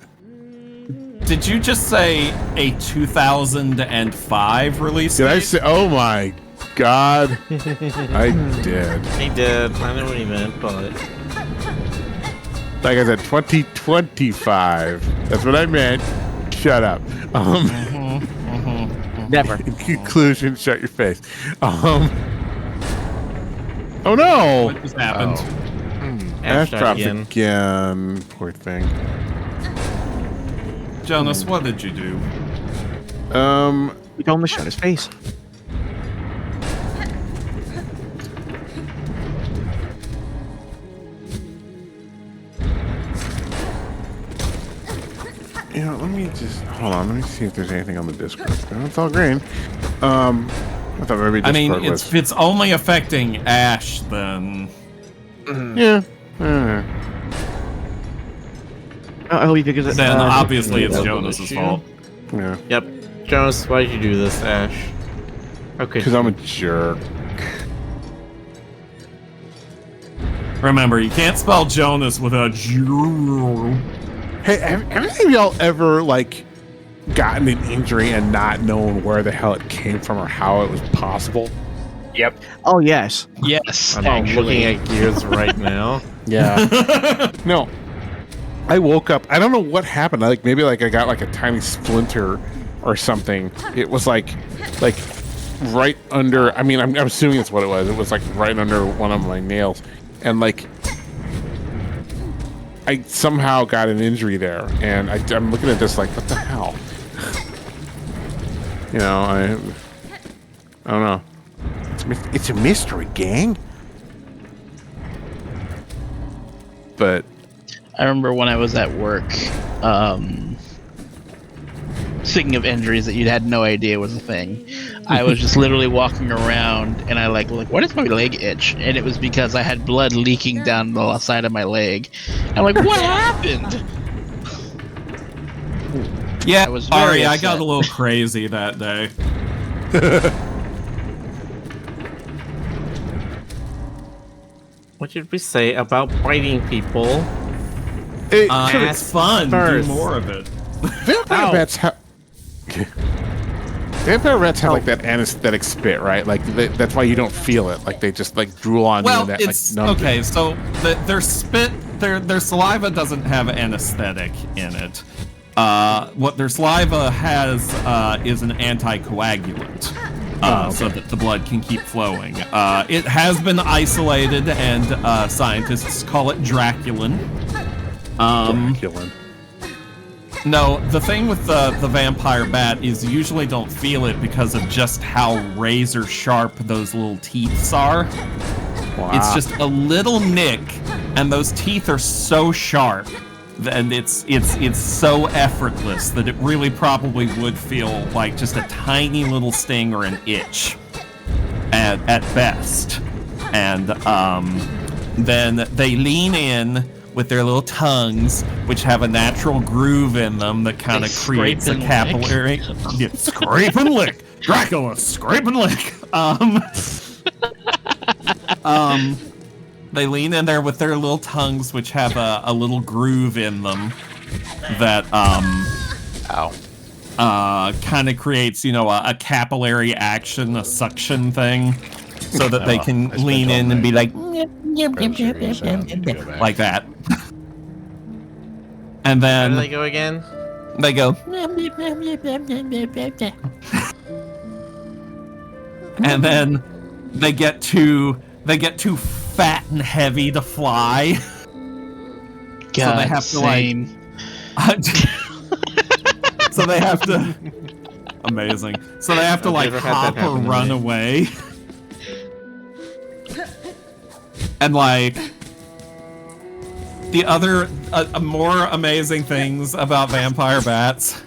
did you just say a 2005 release Did I date? say? Oh my God! I did. He did. I know what he meant, but Like I said, 2025. That's what I meant. Shut up. Never. In conclusion, shut your face. Oh no! What just happened? Ash dropped again. Poor thing. Jonas, what did you do? He told him to shut his face. You know, let me just hold on. Let me see if there's anything on the Discord. No, it's all green. I thought maybe I mean, Discord was. if it's only affecting Ash, then Yeah. Oh, because then obviously it's Double Jonas's issue. fault. Yeah. Yep. Jonas, why'd you do this, Ash? Okay. Because I'm a jerk. Remember, you can't spell Jonas without J. Hey, have any of y'all ever like gotten an injury and not known where the hell it came from or how it was possible? Yep. Oh yes. Yes, I'm actually. looking at gears right now. Yeah. No. I woke up. I don't know what happened. Like maybe like I got like a tiny splinter or something. It was like right under. I mean, I'm assuming it's what it was. It was like right under one of my nails, and like I somehow got an injury there. And I'm looking at this like, what the hell? You know, I don't know. It's a mystery, gang. But I remember when I was at work, speaking of injuries that you had no idea was a thing, I was just literally walking around and I like, why does my leg itch? And it was because I had blood leaking down the side of my leg. I'm like, what happened? Yeah, I was very Ari, I upset. got a little crazy that day. What did we say about biting people? It's fun. first. Do more of it. Vampire bats have. Vampire rats have like that anesthetic spit, right? Like that's why you don't feel it. Like they just like drool on you. Well, And that, it's like, numbs okay. it. So their spit, their saliva doesn't have anesthetic in it. What their saliva has is an anticoagulant, so that the blood can keep flowing. It has been isolated, and scientists call it Draculin. Draculin. No, the thing with the vampire bat is you usually don't feel it because of just how razor sharp those little teeth are. Wow. It's just a little nick, and those teeth are so sharp, and it's so effortless that it really probably would feel like just a tiny little sting or an itch at best. And then they lean in with their little tongues, which have a natural groove in them that kind of They creates a scrape and capillary. Yeah, scrape and lick. Dracula, scrape and lick. They lean in there with their little tongues, which have a little groove in them that kind of creates, a capillary action, a suction thing, so that they can lean in and be like like that. And How do then they go again? they go, and then they get too fat and heavy to fly. God, they have to, like- same. So they have to. Amazing. So they have to I've like never had hop that or happen to run me. away. And like the other more amazing things about vampire bats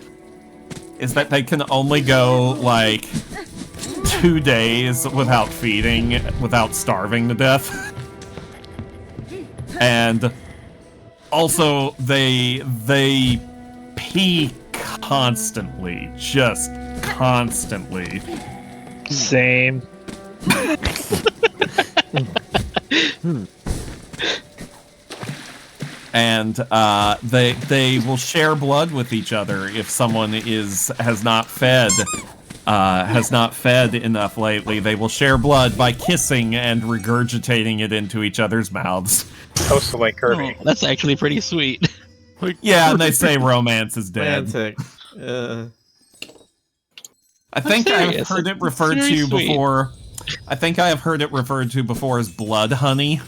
is that they can only go like 2 days without feeding, without starving to death. And also they pee constantly, just constantly. Same. And they will share blood with each other if someone has not fed enough lately. They will share blood by kissing and regurgitating it into each other's mouths. Also like Kirby. Oh, that's actually pretty sweet. Yeah, and they say romance is dead. Romantic. I think I've serious. heard it It's referred very to sweet. before. I think I have heard it referred to before as blood honey.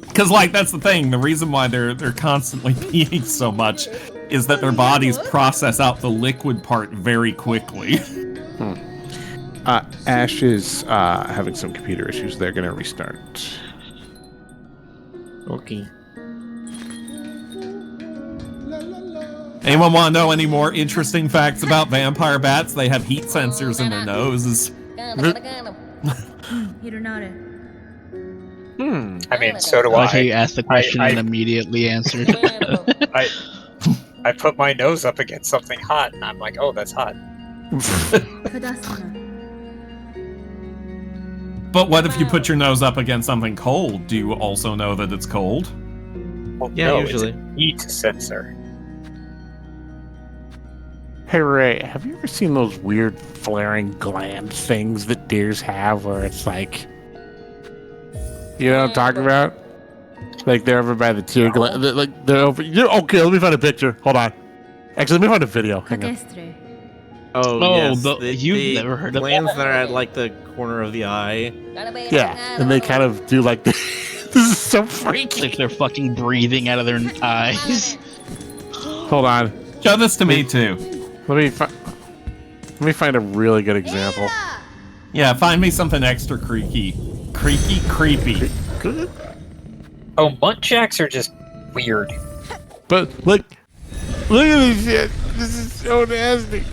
Because, like, that's the thing. The reason why they're constantly peeing so much is that their bodies process out the liquid part very quickly. Ash is having some computer issues. They're gonna restart. Okay. Anyone want to know any more interesting facts about vampire bats? They have heat sensors in their noses. Hironara. I mean, so do I like how I. you asked the question and immediately answered. I put my nose up against something hot, and I'm like, oh, that's hot. Kadasana. But what if you put your nose up against something cold? Do you also know that it's cold? Well, Yeah, no, usually. It's a heat sensor. Hey Ray, have you ever seen those weird flaring gland things that deers have where it's like, you know what I'm talking about? Like they're over by the tear gland, like they're over. Okay, let me find a picture. Hold on. Actually, let me find a video. Hang on. Kakestre. Oh, yes. You've the never heard of glands that are at like the corner of the eye. Yeah, and they kind of do like this. This is so freaky. Like they're fucking breathing out of their eyes. Hold on. Show this to me too. Let me find a really good example. Yeah, find me something extra creaky. Creepy. Oh, muntjacks are just weird. But look at this shit. This is so nasty.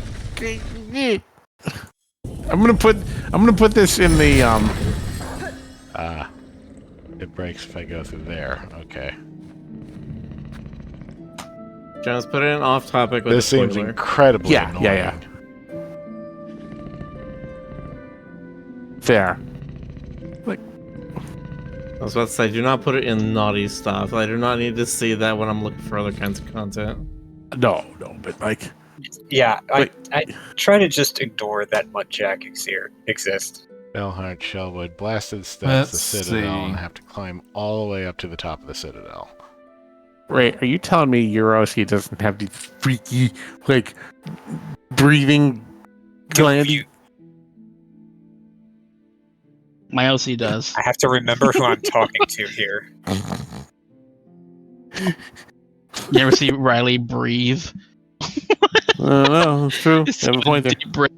I'm gonna put this in the It breaks if I go through there. Okay. Jonas, put it in off topic with This a seems spoiler. incredibly Yeah. annoying. There. I was about to say, do not put it in naughty stuff. I do not need to see that when I'm looking for other kinds of content. No, but like, Yeah, Wait. I try to just ignore that muntjack exists. Bellheart, Shellwood, blasted steps, the Let's Citadel, see. and have to climb all the way up to the top of the Citadel. Ray, are you telling me Eurosi doesn't have these freaky, like, breathing glands? My OC does. I have to remember who I'm talking to here. You ever see Riley breathe? No, it's true. Just Have a point there. deep breath.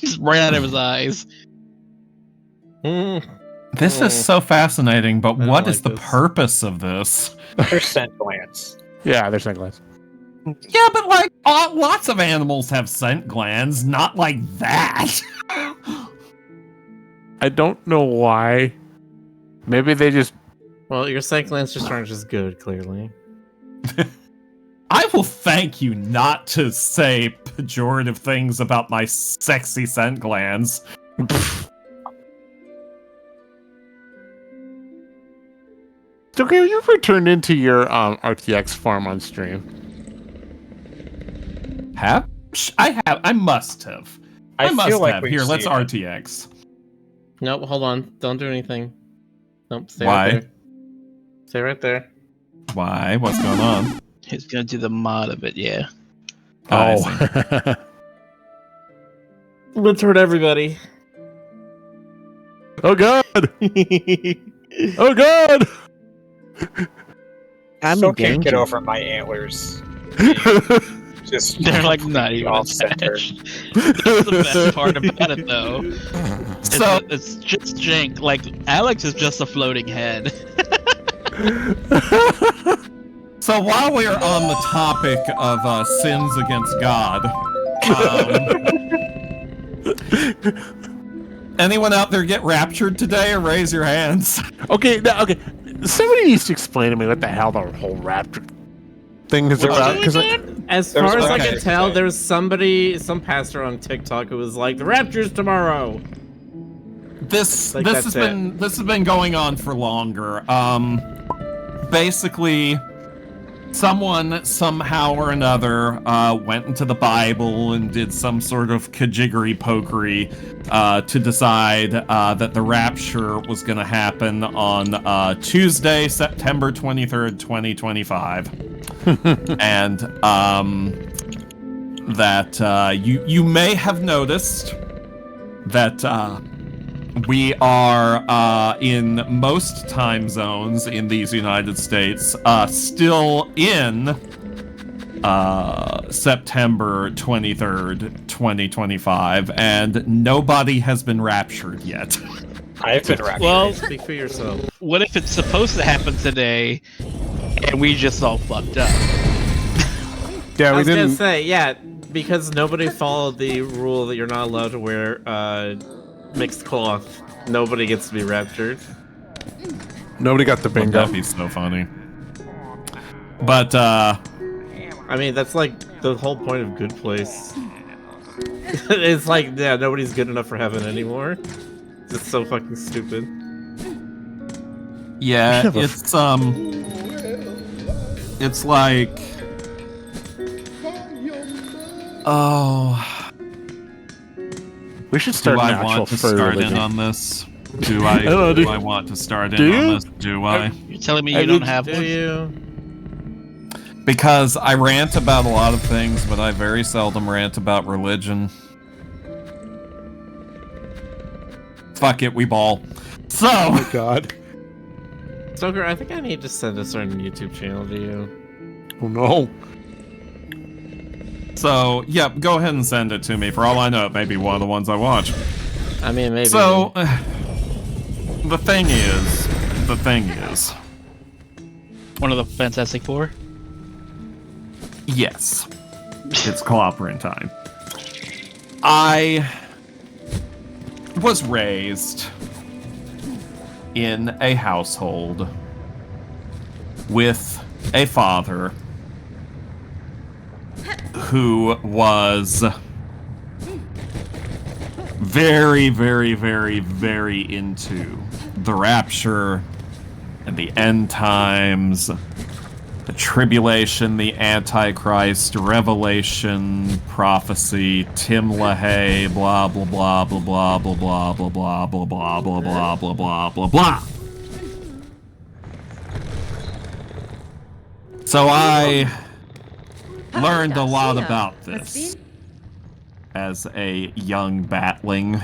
Just right out of his eyes. This is so fascinating, but don't what is like the this. purpose of this? They're scent glands. Yeah, there's glands. Yeah, but like lots of animals have scent glands, not like that. I don't know why. Maybe they just. Well, your scent glands just aren't as good, clearly. I will thank you not to say pejorative things about my sexy scent glands. Okay, you ever turned into your RTX farm on stream? Have? I have. I must have. I must feel like have. we've Here, let's seen it. RTX. Nope, hold on. Don't do anything. Nope, stay Why? right there. Stay right there. Why? What's going on? He's gonna do the mod of it, yeah. I see. Let's hurt everybody. Oh god! Oh god! I'm Still in can't get danger. over my antlers. Just They're like not even off center. attached. That's the best part about it, though. So- It's just jank. Like Alex is just a floating head. So while we're on the topic of sins against God, anyone out there get raptured today, or raise your hands? Okay. Somebody needs to explain to me what the hell the whole raptor thing is about. Because As There was far as I one can guy tell, today. there's some pastor on TikTok who was like, "The rapture's tomorrow." This Like, this that's has been going on for longer. Basically, someone somehow or another went into the Bible and did some sort of kajiggery pokery to decide that the rapture was going to happen on Tuesday, September 23rd, 2025, and that you may have noticed that. We are in most time zones in these United States still in September 23rd, 2025, and nobody has been raptured yet. I've been raptured. Well, Speak for yourself. what if it's supposed to happen today, and we just all fucked up? Yeah, I we was didn't. gonna say, yeah, because nobody followed the rule that you're not allowed to wear mixed cloth. Nobody gets to be raptured. Nobody got the bingo. That'd be so funny. But I mean, that's like the whole point of Good Place. It's like, yeah, nobody's good enough for heaven anymore. It's so fucking stupid. yeah, it's like, oh, We should start do an I actual want to furry start religion. in on this? Do I? don't know, do do- I want to start do in on you? this? Do I? You're telling me you don't have Do one? you? Because I rant about a lot of things, but I very seldom rant about religion. Fuck it, we ball. So, Oh my god. Stoker, I think I need to send a certain YouTube channel to you. Oh no. so yeah, go ahead and send it to me. For all I know, it may be one of the ones I watch. I mean, maybe. So, the thing is, One of the Fantastic Four? yes, it's clobbering time. I was raised in a household with a father who was very, very, very, very into the rapture and the end times, the tribulation, the Antichrist, Revelation, prophecy, Tim LaHaye, blah blah blah blah blah blah blah blah blah blah blah blah blah blah blah blah blah. So I learned a lot about this as a young batling.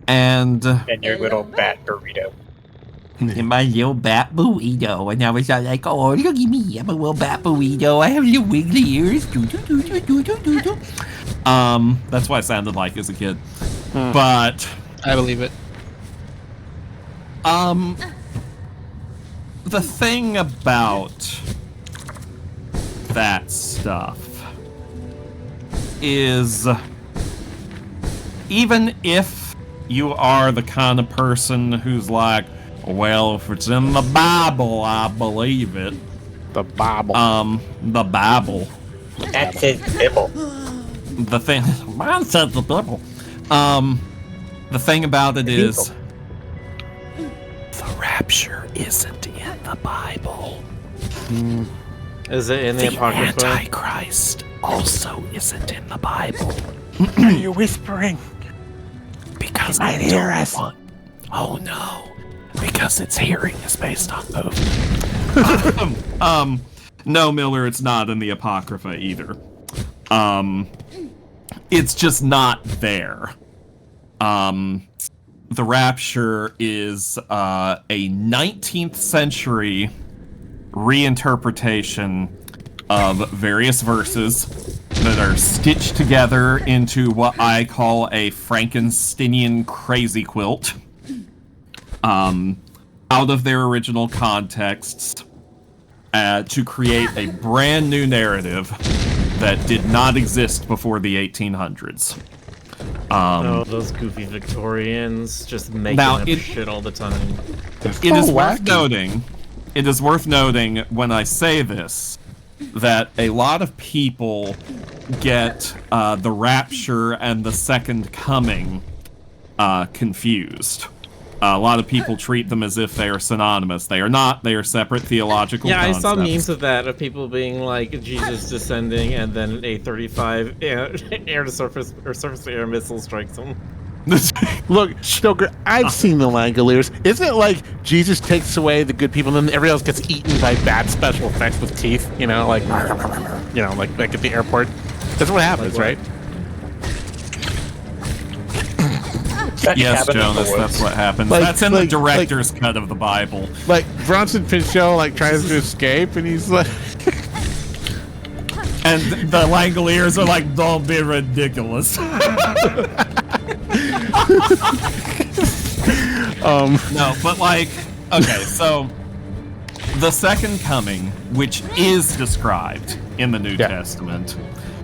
And your little bat burrito. in my little bat burrito, and I was like, oh, look at me, I'm a little bat burrito, I have little wiggly ears. That's what I sounded like as a kid. But I believe it. the thing about that stuff is, even if you are the kind of person who's like, well, if it's in the Bible, I believe it. The Bible. The Bible. That's his Bible. The thing, mine says the Bible. The thing about it is, the rapture isn't in the Bible. Is it in the Apocrypha? Antichrist also isn't in the Bible. Are you whispering? Because I hear us. Oh no. Because its hearing is based on movement. No, Miller, it's not in the Apocrypha either. It's just not there. The Rapture is a 19th century reinterpretation of various verses that are stitched together into what I call a Frankensteinian crazy quilt. Out of their original contexts, to create a brand new narrative that did not exist before the 1800s. Oh, those goofy Victorians just making Now, up it- shit all the time. It is worth noting. It is worth noting when I say this that a lot of people get the rapture and the second coming confused. A lot of people treat them as if they are synonymous. They are not. They are separate theological Yeah, concepts. I saw memes of that, of people being like Jesus descending and then a 35 air-to-surface or surface-to-air missile strikes them. Look, Stoker, I've seen the Langoliers. Isn't it like Jesus takes away the good people and then everybody else gets eaten by bad special effects with teeth? You know, like at the airport? That's what happens, right? Yes, Jonas, that's what happens. That's in the director's cut of the Bible. Like Bronson Pinchot tries to escape and he's like and the Langoliers are like, don't be ridiculous. No, but like, okay, so the second coming, which is described in the New Testament,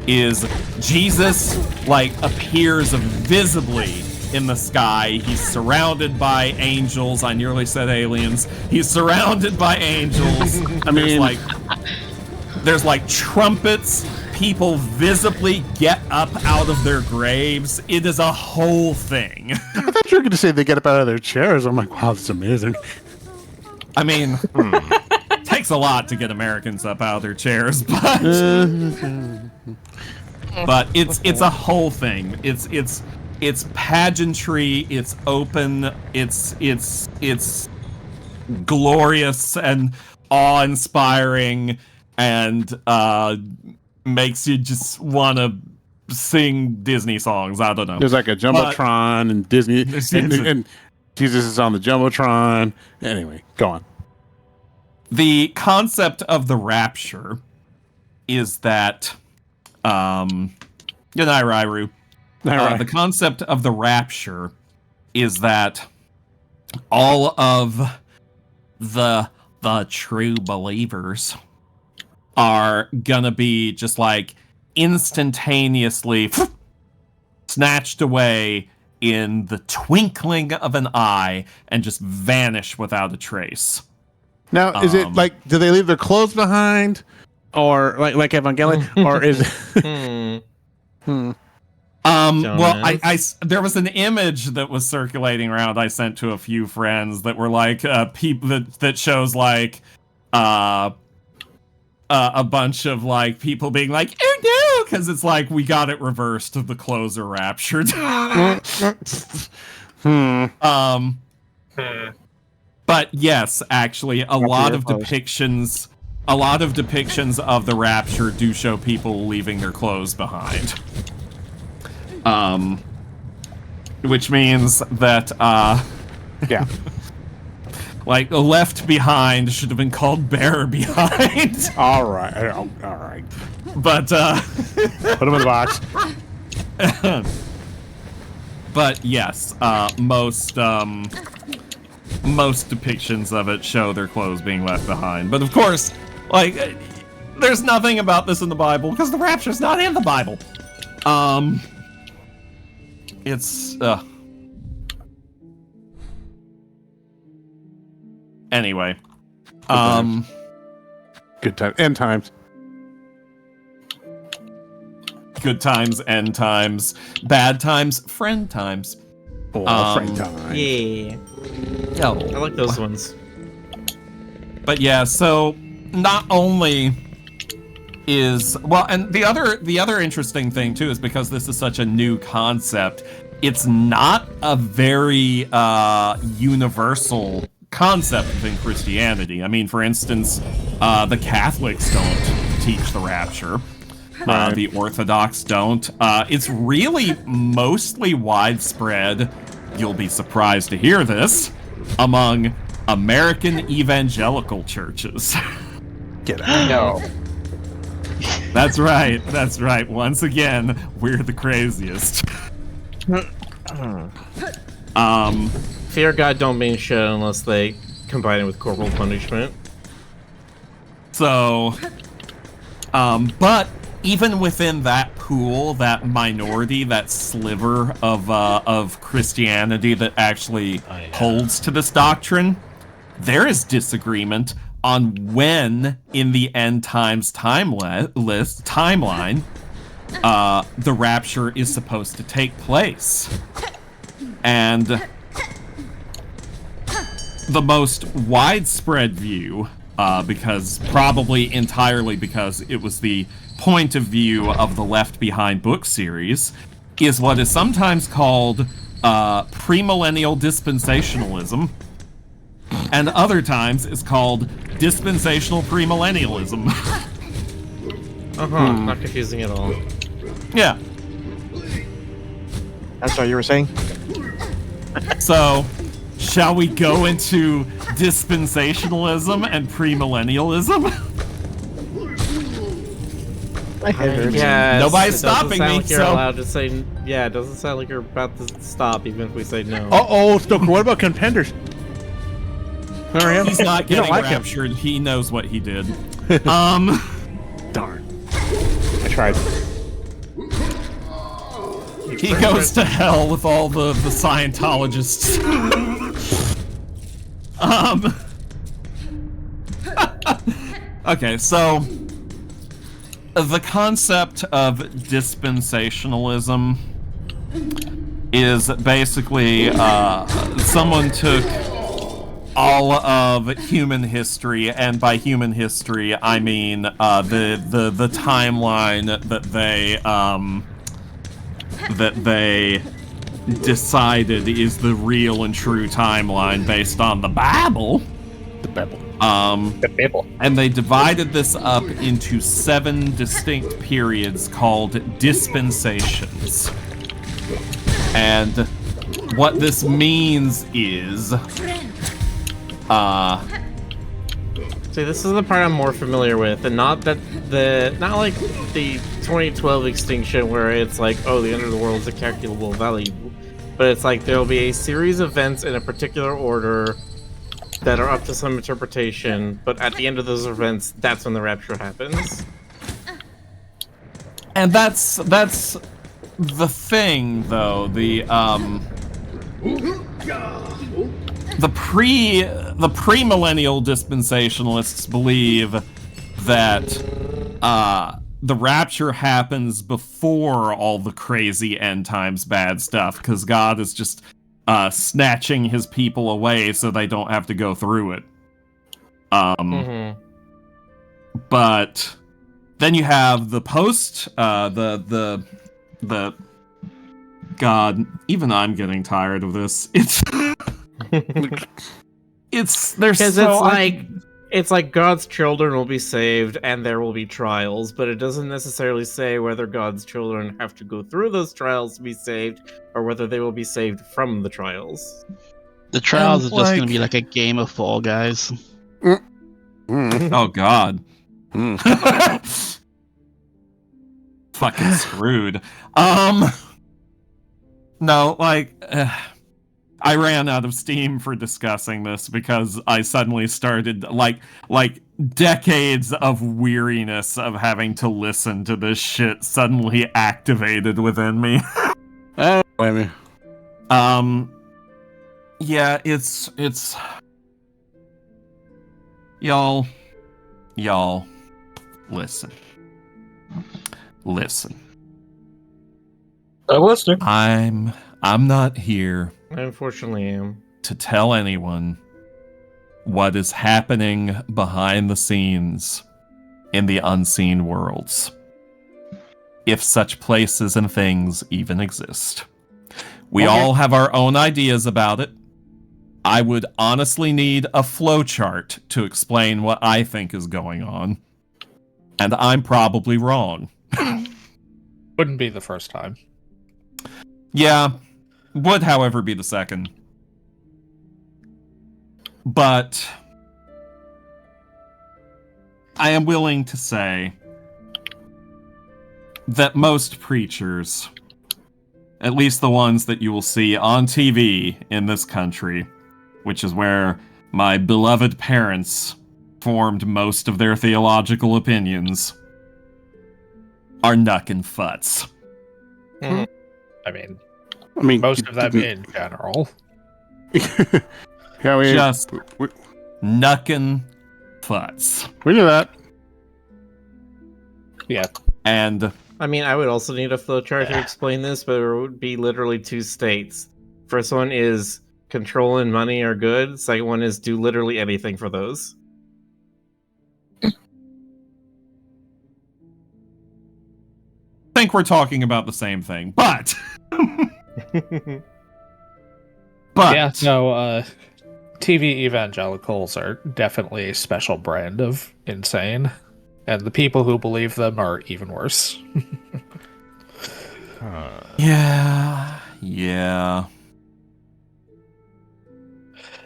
is Jesus, like, appears visibly in the sky. He's surrounded by angels. I nearly said aliens. He's surrounded by angels. I mean, there's like trumpets. People visibly get up out of their graves. It is a whole thing. I thought you were going to say they get up out of their chairs. I'm like, wow, that's amazing. I mean, takes a lot to get Americans up out of their chairs, but it's a whole thing. It's pageantry. It's open. It's glorious and awe-inspiring, and makes you just want to sing Disney songs. I don't know. There's like a Jumbotron and Disney, and Jesus is on the Jumbotron. Anyway, go on. The concept of the rapture is that, good night, Rairu. The concept of the rapture is that all of the true believers are gonna be just like instantaneously snatched away in the twinkling of an eye and just vanish without a trace. Now, is it like, do they leave their clothes behind, or like Evangelion, or is it? Well, I there was an image that was circulating around. I sent to a few friends that were like people that shows like a bunch of like people being like, oh no, because it's like we got it reversed. The clothes are raptured. But yes, actually, a lot of depictions of the rapture do show people leaving their clothes behind. Which means that yeah. Like, left behind should have been called bear behind. All right. But, put them in the box. But yes, most depictions of it show their clothes being left behind. But of course, like, there's nothing about this in the Bible because the rapture's not in the Bible. It's, Anyway. Good time. End times. Good times, end times. Bad times, friend times. Oh, friend time. Yeah. Oh. I like those ones. But yeah, so not only is and the other interesting thing too is because this is such a new concept, it's not a very universal concept within Christianity. I mean, for instance, the Catholics don't teach the rapture. Right. The Orthodox don't. It's really mostly widespread, you'll be surprised to hear this, among American evangelical churches. Get out. No. That's right. Once again, we're the craziest. Fear God don't mean shit unless they combine it with corporal punishment. So, but even within that pool, that minority, that sliver of Christianity that actually holds to this doctrine, there is disagreement on when in the end times timeline the rapture is supposed to take place. And the most widespread view, because probably entirely because it was the point of view of the Left Behind book series, is what is sometimes called premillennial dispensationalism, and other times is called dispensational premillennialism. Not confusing at all. Yeah. That's what you were saying? So, shall we go into dispensationalism and premillennialism? Yeah, nobody's stopping me. Like you're so allowed to say, yeah, it doesn't sound like you're about to stop, even if we say no. Stoker, what about contenders? yeah. He's not You don't getting like him. raptured. He knows what he did. Darn. I tried. He goes to hell with all the Scientologists. Okay, so the concept of dispensationalism is basically someone took all of human history, and by human history I mean the timeline that they decided is the real and true timeline based on the Bible. The Bible. The Bible. And they divided this up into 7 distinct periods called dispensations. And what this means is See, this is the part I'm more familiar with, and not like the 2012 extinction where it's like, oh, the end of the world is a calculable value, but it's like there'll be a series of events in a particular order that are up to some interpretation, but at the end of those events, that's when the rapture happens. And that's the thing, though. The premillennial dispensationalists believe that the rapture happens before all the crazy end times bad stuff, because God is just snatching his people away so they don't have to go through it. But then you have the post, the God, even I'm getting tired of this. It's like God's children will be saved and there will be trials, but it doesn't necessarily say whether God's children have to go through those trials to be saved or whether they will be saved from the trials. The trials is just going to be like a game of Fall Guys. Oh God. Fucking screwed. No, like, I ran out of steam for discussing this because I suddenly started, like decades of weariness of having to listen to this shit suddenly activated within me. I don't blame you. Yeah, it's y'all, listen. I'm listening. I'm not here I unfortunately am. to tell anyone what is happening behind the scenes in the unseen worlds, if such places and things even exist. We all have our own ideas about it. I would honestly need a flowchart to explain what I think is going on. And I'm probably wrong. Wouldn't be the first time. Yeah, would, however, be the second. But I am willing to say that most preachers, at least the ones that you will see on TV in this country, which is where my beloved parents formed most of their theological opinions, are knuckin' futs. I mean, most of them in general. Yeah, Just knuckin' futs. We knew that. Yeah. And I mean, I would also need a flowchart to explain this, but it would be literally 2 states. First one is control and money are good. Second one is do literally anything for those. I think we're talking about the same thing, but Yeah, so TV evangelicals are definitely a special brand of insane, and the people who believe them are even worse. yeah.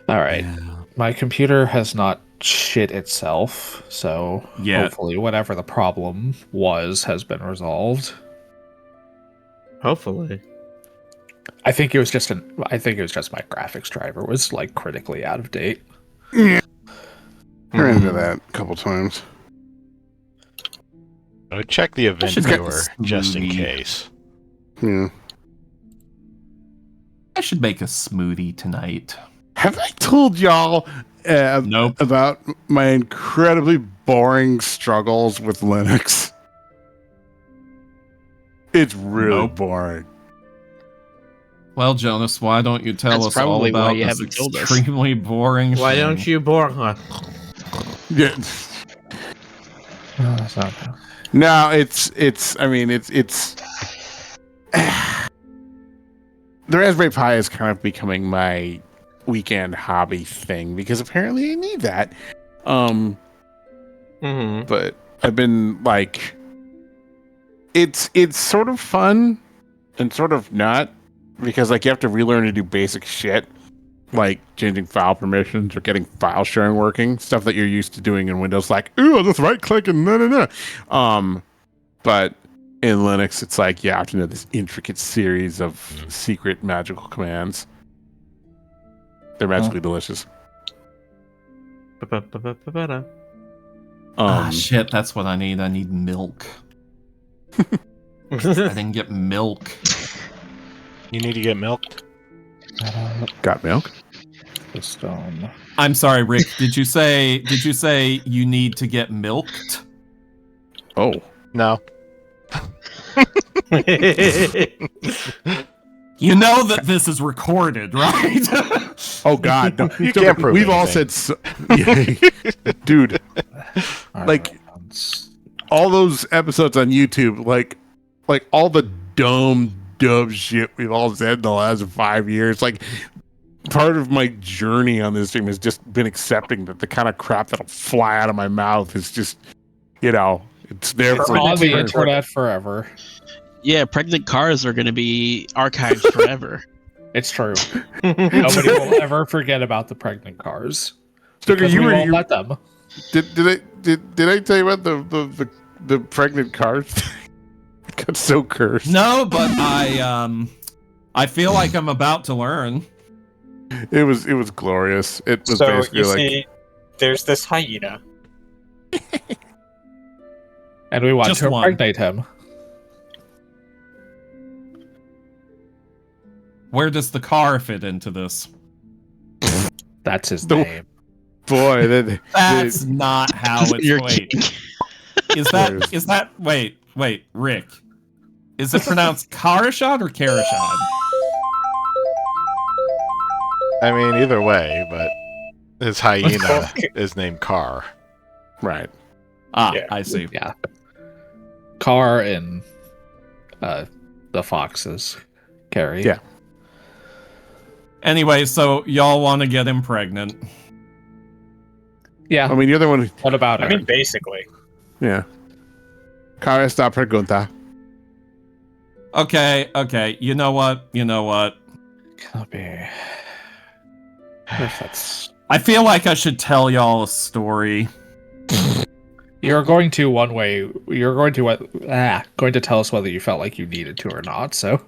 Alright, my computer has not shit itself, so hopefully whatever the problem was has been resolved. Hopefully. I think it was just my graphics driver was like critically out of date. Yeah. I ran into that a couple times. I would check the event should get viewer the just in smoothie. case. Yeah. I should make a smoothie tonight. Have I told y'all Nope. about my incredibly boring struggles with Linux? It's really Nope. boring. Well, Jonas, why don't you tell That's us all probably why about you this haven't told us. extremely boring Why thing? don't you bore her? Yeah. No, that's not. No, it's the Raspberry Pi is kind of becoming my weekend hobby thing because apparently I need that. Mm-hmm. But I've been like, it's sort of fun and sort of not because like you have to relearn to do basic shit like changing file permissions or getting file sharing working, stuff that you're used to doing in Windows, like, ooh, I'll just right click and no. But in Linux, it's like you have to know this intricate series of secret magical commands. They're magically delicious. Shit, that's what I need. I need milk. I didn't get milk. You need to get milked? Got milk? Just I'm sorry, Rick. Did you say you need to get milked? Oh. No. You know that this is recorded, right? Oh God, no. You can't prove We've all anything. said, dude, like all those episodes on YouTube, like all the dumb shit we've all said in the last 5 years. Like, part of my journey on this stream has just been accepting that the kind of crap that'll fly out of my mouth is just, it's there it's for on the internet forever. Yeah, pregnant cars are going to be archived forever. It's true. Nobody will ever forget about the pregnant cars. Stoker, Because you we were won't let them. Did I tell you about the pregnant cars? I got so cursed. No, but I feel like I'm about to learn. It was glorious. It was So basically you like, see, there's this hyena. And we want Just to one. impregnate him. Where does the car fit into this? That's his The- name. boy, That's not how it's You're wait. kidding. Is that wait, Rick. Is it pronounced Karashad or Karashad? I mean, either way, but his hyena is named Car. right. Ah, Yeah. I see. Yeah. Car and the foxes carry. Yeah. Anyway, so y'all want to get him pregnant. Yeah. I mean, you're the one who, What about I her? mean, basically. yeah. Cara esta pregunta. Okay. You know what? Could be. If that's... I feel like I should tell y'all a story. You're going to one way. You're going to tell us whether you felt like you needed to or not. So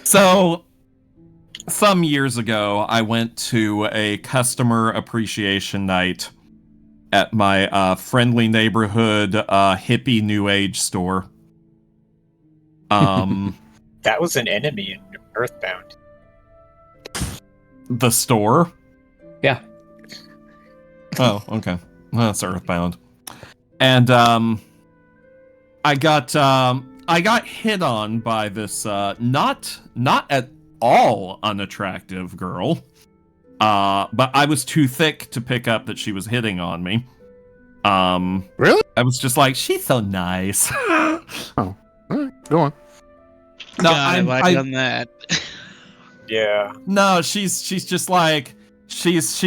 So, some years ago, I went to a customer appreciation night at my friendly neighborhood hippie new age store. That was an enemy in Earthbound. The store? yeah, Oh, okay. Well, that's Earthbound. And I got hit on by this not at all unattractive girl. But I was too thick to pick up that she was hitting on me. Really? I was just like, she's so nice. All right, go on. No, God, I've done that. Yeah. No, she's just like she's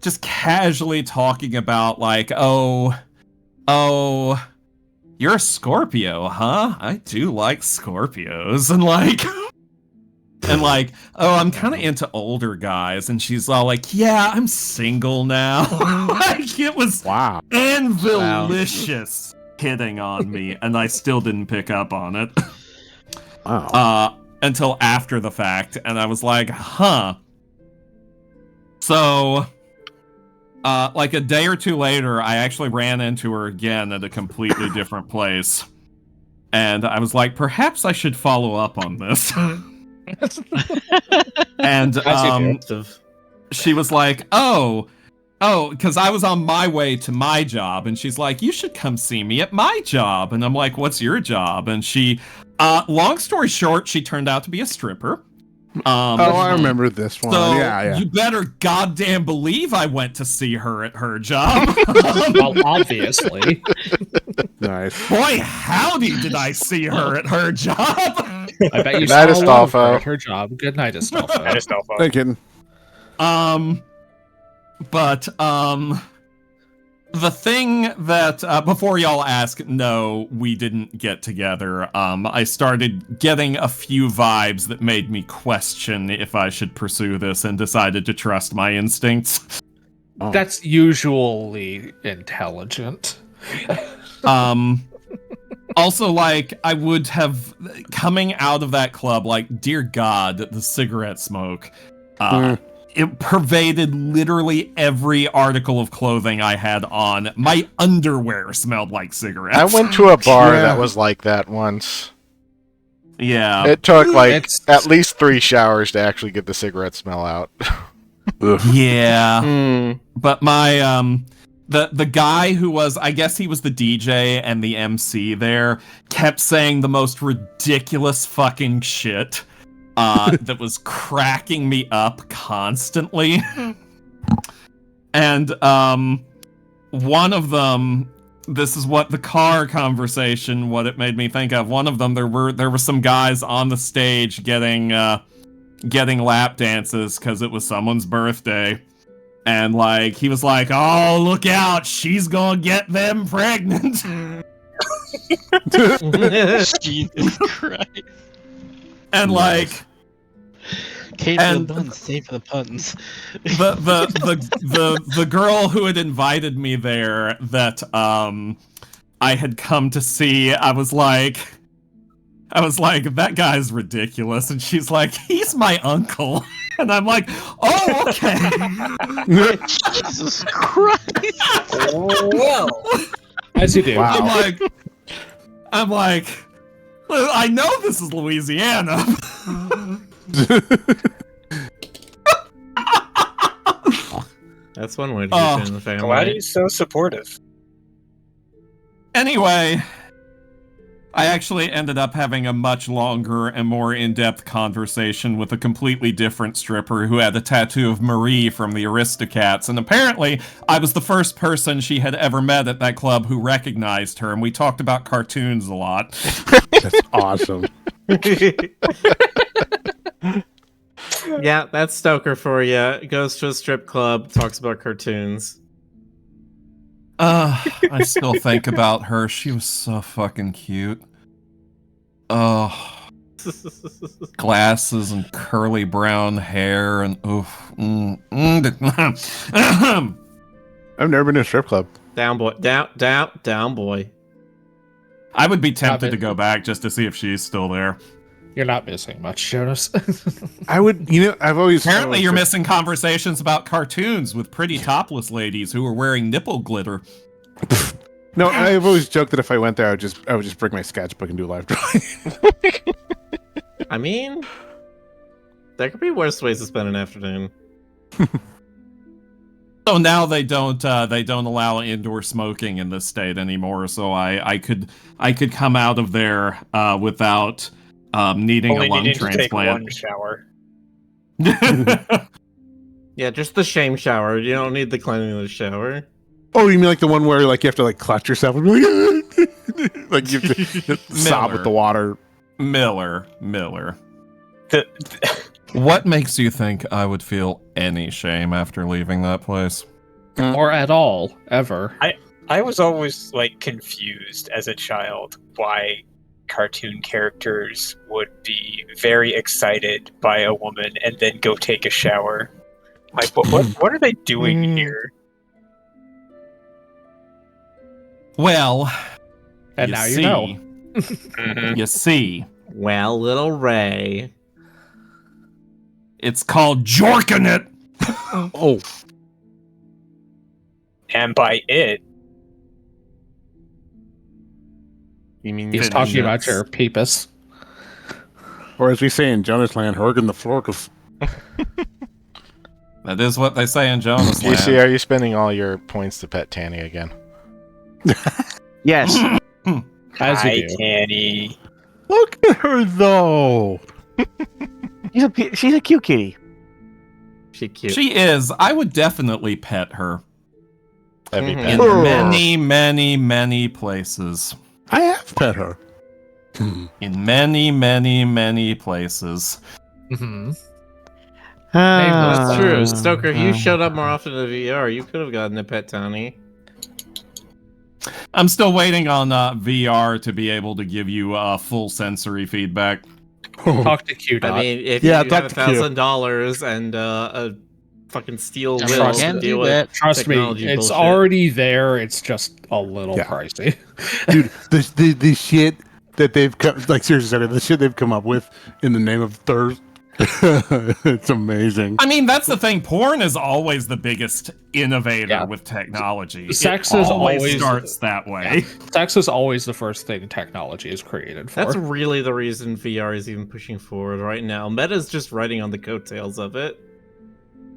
just casually talking about like, oh, you're a Scorpio, huh? I do like Scorpios, and like, oh, I'm kind of into older guys, and she's all like, yeah, I'm single now. Like, it was Wow. delicious hitting on me, and I still didn't pick up on it. Wow. Until after the fact, and I was like, huh. So, like a day or two later, I actually ran into her again at a completely different place. And I was like, perhaps I should follow up on this. And she was like, oh, because I was on my way to my job, and she's like, you should come see me at my job. And I'm like, what's your job? And she, long story short, she turned out to be a stripper. I remember this one. So Yeah. You better goddamn believe I went to see her at her job. Well, obviously. Nice. Boy, howdy did I see her at her job. I bet you Good night, saw a lot of her Astolfo. at her job. Good night, Astolfo. Thank you. But the thing that before y'all ask, no, we didn't get together. I started getting a few vibes that made me question if I should pursue this, and decided to trust my instincts. That's usually intelligent. Also, like, I would have, coming out of that club, like, dear God, the cigarette smoke. It pervaded literally every article of clothing I had on. My underwear smelled like cigarettes. I went to a bar that was like that once. Yeah. It took at least 3 showers to actually get the cigarette smell out. Yeah. But my the guy who was, I guess he was the DJ and the MC there, kept saying the most ridiculous fucking shit. That was cracking me up constantly. And one of them, this is what the car conversation, what it made me think of. One of them, there were some guys on the stage getting lap dances because it was someone's birthday. And like he was like, "Oh, look out, she's gonna get them pregnant." Jesus Christ. And like, Kate and the buns, save for the puns. the girl who had invited me there that I had come to see, I was like, that guy's ridiculous, and she's like, he's my uncle, and I'm like, oh, okay. Jesus Christ. Well, as you do. Wow. I'm like, I know this is Louisiana. That's one way to get in the family. glad he's so supportive. Anyway, I actually ended up having a much longer and more in-depth conversation with a completely different stripper who had a tattoo of Marie from the Aristocats, and apparently I was the first person she had ever met at that club who recognized her, and we talked about cartoons a lot. That's awesome. Yeah, that's Stoker for you. Goes to a strip club, talks about cartoons. I still think about her. She was so fucking cute. Oh, glasses and curly brown hair and oof. I've never been to a strip club. Down boy, down boy. I would be tempted to go back just to see if she's still there. You're not missing much, Jonas. I would, I've always... Apparently you're missing conversations about cartoons with pretty topless ladies who are wearing nipple glitter. No, I've always joked that if I went there, I would just bring my sketchbook and do live drawing. I mean, there could be worse ways to spend an afternoon. So now they don't allow indoor smoking in this state anymore. So I could come out of there without needing Only a lung needing to take transplant. one shower. Yeah, just the shame shower. You don't need the cleanliness shower. Oh, you mean like the one where like you have to like clutch yourself and be like, like you have to sob with the water? Miller. What makes you think I would feel any shame after leaving that place? Or at all, ever. I was always like confused as a child why cartoon characters would be very excited by a woman and then go take a shower. Like, what are they doing here? Well, And now you know. You see, Well, little Ray. it's called jorking it. Oh, And by it, You mean He's talking about your peepus. Or as we say in Jonas Land, Horgan the Florkus. That is what they say in Jonas You see, Land. are you spending all your points to pet Tanny again? Yes. As hi, you do. Tanny. Look at her, though. She's a cute kitty. She cute. She is. I would definitely pet her. That'd be Mhm. In better. many, many, many places. I have pet her. In many, many, many places. Mm-hmm. That's true. Uh, Stoker, if you showed up more often in VR, you could have gotten a pet Tony. I'm still waiting on VR to be able to give you full sensory feedback. Talk to Q. I mean, if Yeah, you have talk to Q. $1,000 and a fucking steel will Trust to me. deal with Trust me, technology it's bullshit. already there. It's just a little Yeah. pricey. Dude, the shit that they've come, like seriously, sorry, the shit they've come up with in the name of thirst. It's amazing. I mean, that's the thing. Porn is always the biggest innovator Yeah. with technology. Sex it is always always- starts that way. Sex is always the first thing technology is created for. That's really the reason VR is even pushing forward right now. Meta's just riding on the coattails of it.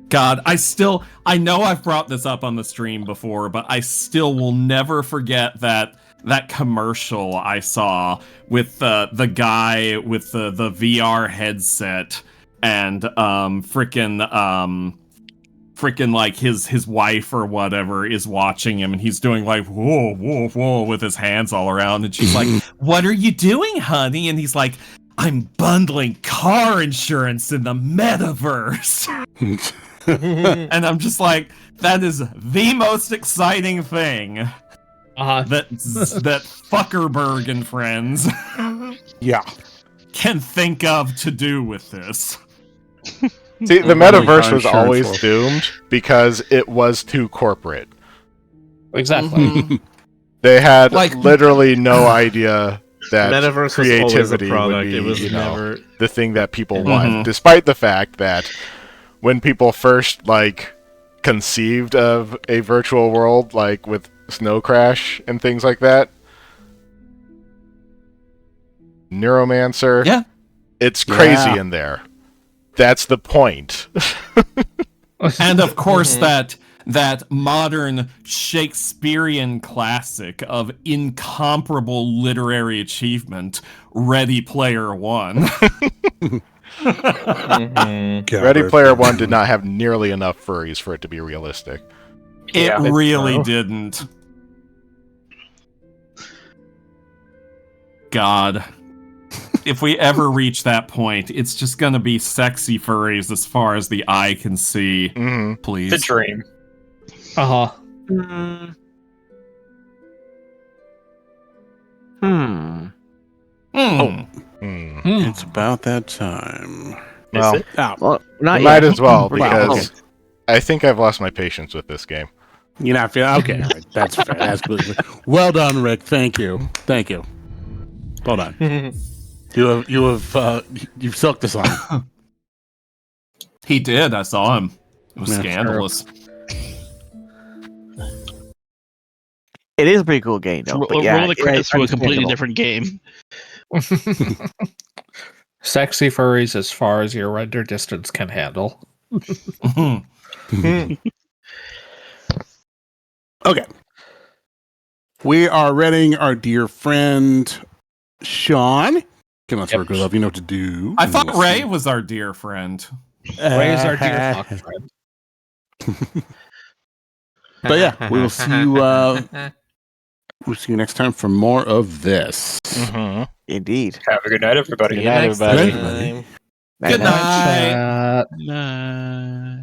God, I know I've brought this up on the stream before, but I still will never forget that commercial I saw with the guy with the VR headset and freaking like his wife or whatever is watching him, and he's doing like whoa whoa whoa with his hands all around, and she's like, "What are you doing, honey?" And he's like, "I'm bundling car insurance in the metaverse." And I'm just like, that is the most exciting thing that Fuckerberg and friends Yeah. can think of to do with this. See, the Bundling metaverse car was insurance always for- doomed because it was too corporate. Exactly. They had Like- literally no idea that Metaverse was always a creativity product. would be, It was you know, never. the thing that people Mhm. want, despite the fact that when people first conceived of a virtual world, like with Snow Crash and things like that, Neuromancer, Yeah. it's crazy Yeah. in there. That's the point. And of course, Mhm. that modern Shakespearean classic of incomparable literary achievement, Ready Player One. Mhm. Ready Player One did not have nearly enough furries for it to be realistic. It Yeah, it's really true. didn't. God. If we ever reach that point, it's just gonna be sexy furries as far as the eye can see. Mm-hmm. Please. The dream. Uh-huh. Hmm. Hmm. It's about that time. Well, Is it? Well, not we yet. might as well, Wow, because okay. I think I've lost my patience with this game. You're not feeling okay. All right, that's fair. That's good. Well done, Rick. Thank you. Thank you. Hold on. You've sucked us on. He did. I saw him. It was Yeah, scandalous. It is a pretty cool game, though. But Roll yeah, the credits to a completely understandable. different game. Sexy furries as far as your render distance can handle. Okay. We are readying our dear friend Sean. Come on, Yep. Circle Love. You know what to do. I thought Ray was our dear friend. Ray is our dear fuck friend. But yeah, we will see you. We'll see you next time for more of this. Mm-hmm. Indeed. Have a good night, everybody. Good night, Next everybody. time. Good night. Chat. Nah.